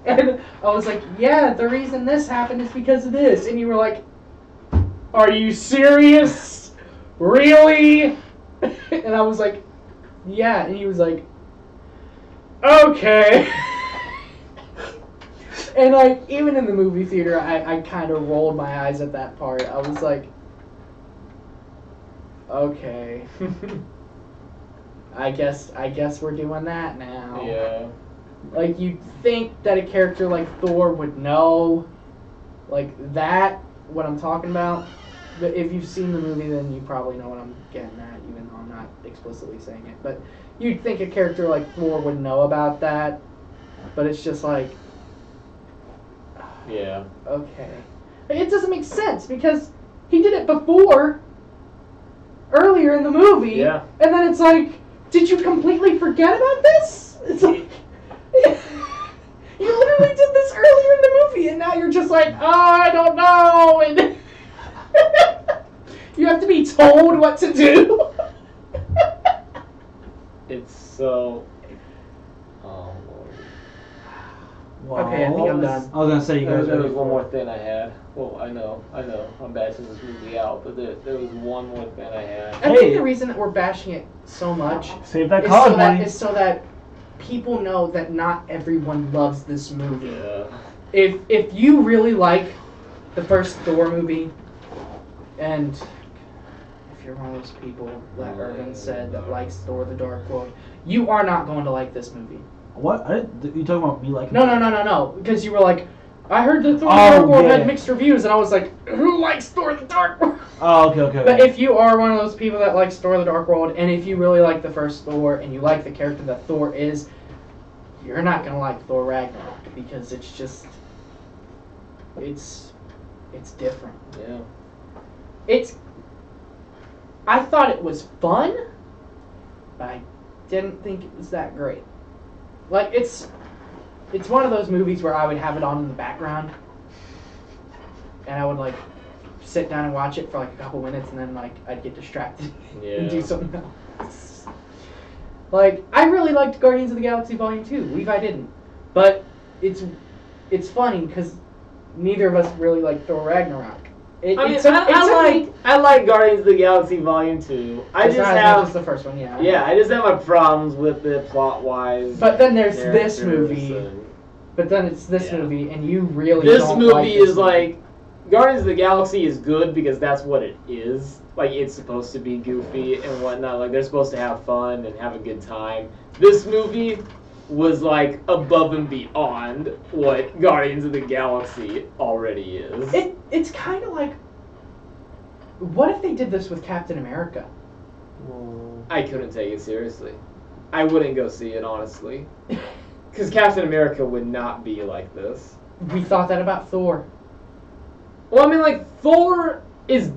Speaker 3: And I was like, yeah, the reason this happened is because of this. And you were like, are you serious? Really? And I was like, yeah. And he was like, okay. And, like, even in the movie theater, I kind of rolled my eyes at that part. I was like, okay. I guess we're doing that now.
Speaker 2: Yeah.
Speaker 3: Like, you'd think that a character like Thor would know, like, that, what I'm talking about. But if you've seen the movie, then you probably know what I'm getting at, even though I'm not explicitly saying it. But you'd think a character like Thor would know about that. But it's just like...
Speaker 2: Yeah.
Speaker 3: Okay. It doesn't make sense, because he did it before, earlier in the movie.
Speaker 2: Yeah.
Speaker 3: And then it's like, did you completely forget about this? It's like... You literally did this earlier in the movie, and now you're just like, oh, I don't know, and you have to be told what to do.
Speaker 2: It's so... Oh, Lord.
Speaker 1: Well,
Speaker 3: Okay, I think I'm done.
Speaker 1: I was gonna say you guys.
Speaker 2: There was
Speaker 1: ready
Speaker 2: one
Speaker 1: for
Speaker 2: more
Speaker 1: it.
Speaker 2: thing I had. Well, I know, I'm bashing this movie out, but there was one more thing I had.
Speaker 3: I think the reason that we're bashing it so much
Speaker 1: Save that
Speaker 3: is
Speaker 1: card money.
Speaker 3: so that people know that not everyone loves this movie.
Speaker 2: Yeah.
Speaker 3: If you really like the first Thor movie, and if you're one of those people that Irvin said that likes Thor: The Dark World, you are not going to like this movie.
Speaker 1: What? You talking about me liking?
Speaker 3: No. Because you were like, I heard that Thor: The
Speaker 1: Oh,
Speaker 3: Dark World
Speaker 1: yeah.
Speaker 3: had mixed reviews, and I was like, who likes Thor: The Dark World?
Speaker 1: Oh, okay.
Speaker 3: But if you are one of those people that likes Thor: The Dark World, and if you really like the first Thor, and you like the character that Thor is, you're not gonna like Thor Ragnarok because it's just, it's different.
Speaker 2: Yeah.
Speaker 3: I thought it was fun, but I didn't think it was that great. Like, it's one of those movies where I would have it on in the background, and I would, like, sit down and watch it for, like, a couple minutes, and then, like, I'd get distracted and do something else. Like, I really liked Guardians of the Galaxy Volume 2. Levi didn't. But it's funny, because neither of us really like Thor Ragnarok.
Speaker 2: I like Guardians of the Galaxy Volume 2. I just have
Speaker 3: just the first one, yeah.
Speaker 2: Yeah, I just have my problems with it plot-wise.
Speaker 3: But then there's this movie. But then it's this movie, and you really don't like this
Speaker 2: is
Speaker 3: movie.
Speaker 2: like, Guardians of the Galaxy is good because that's what it is. Like, it's supposed to be goofy and whatnot. Like, they're supposed to have fun and have a good time. This movie was, like, above and beyond what Guardians of the Galaxy already is.
Speaker 3: It's kind of like, what if they did this with Captain America?
Speaker 2: I couldn't take it seriously. I wouldn't go see it, honestly. Because Captain America would not be like this.
Speaker 3: We thought that about Thor.
Speaker 2: Well, I mean, like, Thor is,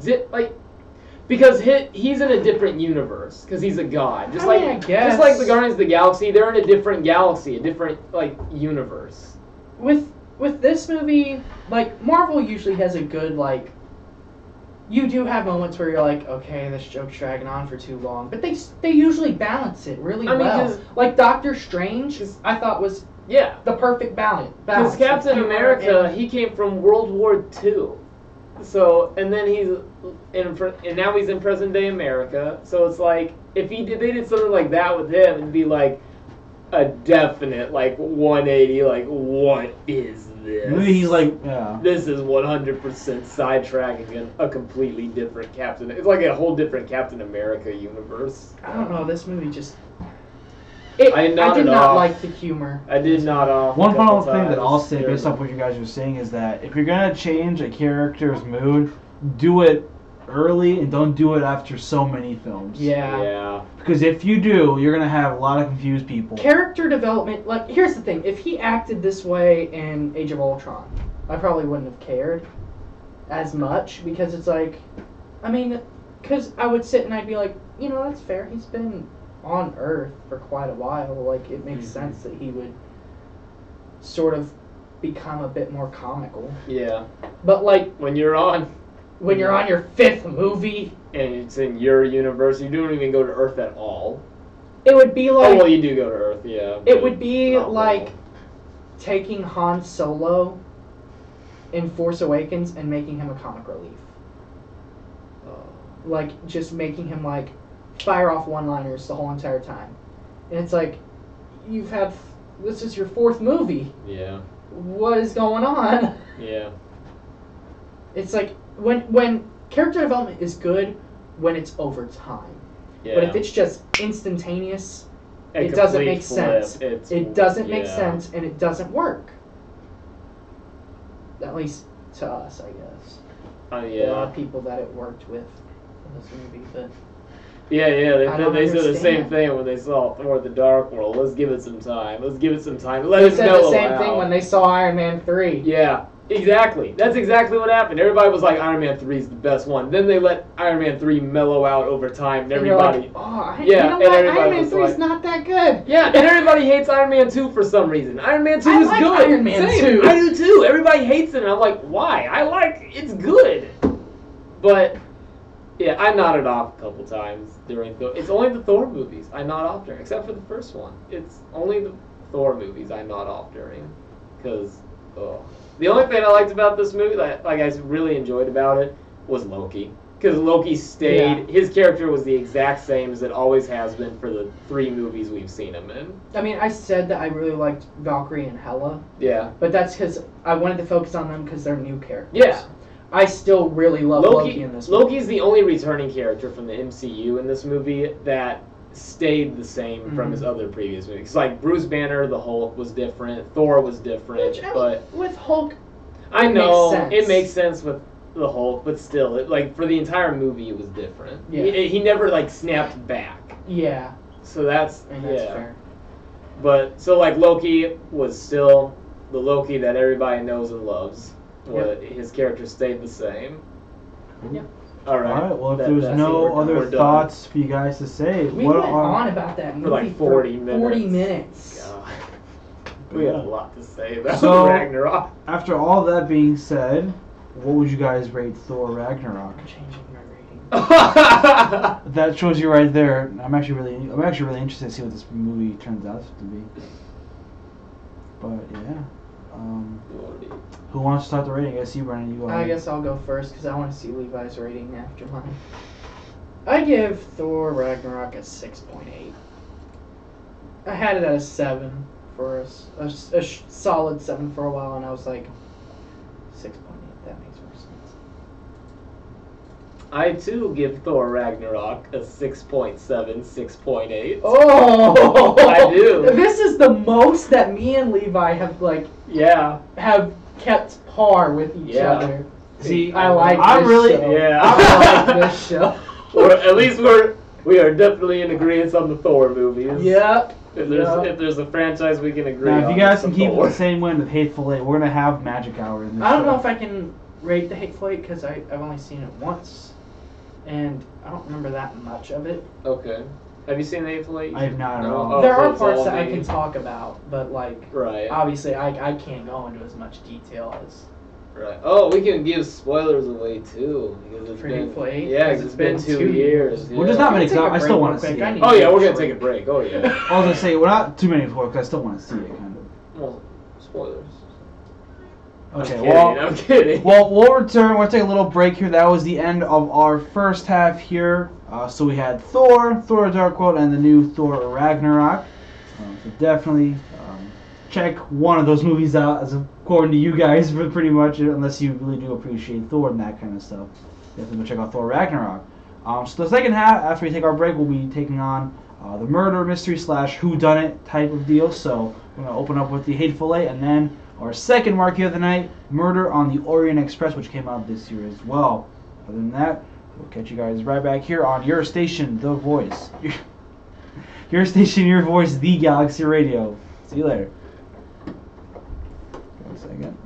Speaker 2: because he's in a different universe, because he's a god. Just
Speaker 3: I guess.
Speaker 2: Just like the Guardians of the Galaxy, they're in a different galaxy, a different, like, universe.
Speaker 3: With this movie, like, Marvel usually has a good, like, you do have moments where you're like, okay, this joke's dragging on for too long, but they usually balance it really well. Like Doctor Strange, I thought was the perfect balance.
Speaker 2: Because Captain America, he came from World War II, so and then and now he's in present day America. So it's like if they did something like that with him, it'd be like a definite like 180. Like, what is this?
Speaker 1: Maybe he's like, yeah.
Speaker 2: This is 100% sidetracking a completely different Captain. It's like a whole different Captain America universe.
Speaker 3: I don't know. This movie just.
Speaker 2: I
Speaker 3: did not like the humor.
Speaker 2: I did not.
Speaker 1: One final thing that I'll say based off what you guys were saying is that if you're gonna change a character's mood, do it early and don't do it after so many films.
Speaker 2: Yeah.
Speaker 1: Because if you do, you're gonna have a lot of confused people.
Speaker 3: Character development, like, here's the thing: if he acted this way in Age of Ultron, I probably wouldn't have cared as much because it's like, I mean, because I would sit and I'd be like, you know, that's fair. He's been on Earth for quite a while. Like, it makes sense that he would sort of become a bit more comical.
Speaker 2: Yeah.
Speaker 3: But like
Speaker 2: when you're on
Speaker 3: your fifth movie
Speaker 2: and it's in your universe, you don't even go to Earth at all.
Speaker 3: It would be like...
Speaker 2: Oh, well, you do go to Earth, yeah.
Speaker 3: It would be like taking Han Solo in Force Awakens and making him a comic relief. Like, just making him, like, fire off one-liners the whole entire time. And it's like, you've had... This is your fourth movie.
Speaker 2: Yeah.
Speaker 3: What is going on?
Speaker 2: Yeah.
Speaker 3: It's like, when character development is good when it's over time.
Speaker 2: Yeah.
Speaker 3: But if it's just instantaneous, it doesn't make sense. It doesn't make sense, and it doesn't work. At least to us, I guess.
Speaker 2: Yeah.
Speaker 3: There are people that it worked with in this movie, but...
Speaker 2: Yeah, they said the same
Speaker 3: understand.
Speaker 2: thing when they saw Thor: The Dark World. Let's give it some time. Let
Speaker 3: They
Speaker 2: it
Speaker 3: said
Speaker 2: mellow
Speaker 3: the same
Speaker 2: out.
Speaker 3: thing when they saw Iron Man 3.
Speaker 2: Yeah, exactly. That's exactly what happened. Everybody was like, Iron Man 3 is the best one. Then they let Iron Man 3 mellow out over time, and everybody...
Speaker 3: Like, oh,
Speaker 2: yeah,
Speaker 3: you know
Speaker 2: and
Speaker 3: what?
Speaker 2: everybody
Speaker 3: Iron Man
Speaker 2: was
Speaker 3: 3 is
Speaker 2: like-
Speaker 3: not that good.
Speaker 2: Yeah, and everybody hates Iron Man 2 for some reason. Iron Man 2
Speaker 3: I
Speaker 2: is
Speaker 3: like
Speaker 2: good.
Speaker 3: Iron Man
Speaker 2: Same.
Speaker 3: 2.
Speaker 2: I do too. Everybody hates it, and I'm like, why? It's good. But, yeah, I nodded off a couple times during Thor. It's only the Thor movies I nod off during, except for the first one. It's only the Thor movies I nod off during. because the only thing I liked about this movie, like I really enjoyed about it, was Loki. Because Loki stayed, his character was the exact same as it always has been for the 3 movies we've seen him in.
Speaker 3: I mean, I said that I really liked Valkyrie and Hela.
Speaker 2: Yeah.
Speaker 3: But that's because I wanted to focus on them because they're new characters.
Speaker 2: Yeah.
Speaker 3: I still really love Loki in this movie.
Speaker 2: Loki's the only returning character from the MCU in this movie that stayed the same from his other previous movies. Like Bruce Banner, the Hulk was different, Thor was different, but
Speaker 3: with Hulk,
Speaker 2: I know it makes sense with the Hulk, but still, like for the entire movie, it was different.
Speaker 3: Yeah.
Speaker 2: He never like snapped back.
Speaker 3: Yeah.
Speaker 2: So that's
Speaker 3: fair.
Speaker 2: But so like Loki was still the Loki that everybody knows and loves. But his character stayed the same.
Speaker 3: Yeah.
Speaker 2: All right.
Speaker 1: Well, if there's no other thoughts for you guys to say,
Speaker 3: we went on about that movie
Speaker 2: for like 40 minutes.
Speaker 3: 40 minutes.
Speaker 2: God. We have a lot to say about
Speaker 1: Ragnarok. After all that being said, what would you guys rate Thor Ragnarok?
Speaker 3: I'm changing my rating.
Speaker 1: That shows you right there. I'm actually really interested to see what this movie turns out to be. But yeah. Who wants to start the rating? I guess you, Brennan. You go.
Speaker 3: I guess I'll go first because I want to see Levi's rating after mine. I give Thor Ragnarok a 6.8. I had it at a 7 for a solid 7 for a while, and I was like, 6.8. That makes more sense.
Speaker 2: I too give Thor Ragnarok a 6.7, 6.8.
Speaker 3: Oh,
Speaker 2: I do.
Speaker 3: This is the most that me and Levi have have kept par with each other.
Speaker 2: See,
Speaker 3: I like.
Speaker 1: I
Speaker 3: this
Speaker 1: really,
Speaker 3: show.
Speaker 2: yeah.
Speaker 3: I like this show.
Speaker 2: Or at least we are definitely in agreement on the Thor movies.
Speaker 3: Yep.
Speaker 2: If there's a franchise we can agree
Speaker 1: on.
Speaker 2: on.
Speaker 1: If you guys can keep the same win with Hateful Eight, we're gonna have Magic Hour in this.
Speaker 3: I don't know if I can rate the Hateful Eight because I've only seen it once, and I don't remember that much of it.
Speaker 2: Okay. Have you seen the Hateful Eight?
Speaker 1: I have not at
Speaker 2: No?
Speaker 1: all.
Speaker 2: Oh,
Speaker 3: There
Speaker 2: so
Speaker 3: are
Speaker 2: it's
Speaker 3: parts
Speaker 2: all
Speaker 3: that I
Speaker 2: me.
Speaker 3: can talk about, but like obviously I can't go into as much detail as.
Speaker 2: Right. Oh, we can give spoilers away too because it's
Speaker 3: For
Speaker 2: been
Speaker 3: Hateful Eight?
Speaker 2: yeah, because it's been 2 years.
Speaker 1: We're just not many.
Speaker 3: Take a
Speaker 1: I still
Speaker 3: break
Speaker 1: want to
Speaker 3: real
Speaker 1: see
Speaker 3: quick.
Speaker 1: it.
Speaker 2: Oh yeah, we're gonna take a break. Oh yeah.
Speaker 1: I was gonna say we're not too many for it because I still want to see it, kind of.
Speaker 2: Well, spoilers.
Speaker 1: Okay.
Speaker 2: I'm kidding.
Speaker 1: Well, we'll return. We'll take a little break here. That was the end of our first half here. So we had Thor Dark World, and the new Thor Ragnarok. So definitely check one of those movies out, as according to you guys, pretty much, unless you really do appreciate Thor and that kind of stuff. Definitely go check out Thor Ragnarok. So the second half, after we take our break, we'll be taking on the murder mystery / whodunit type of deal. So we're gonna open up with the Hateful Eight, and then our second marquee of the night, Murder on the Orient Express, which came out this year as well. Other than that, we'll catch you guys right back here on your station, The Voice. Your station, your voice, The Galaxy Radio. See you later. 1 second.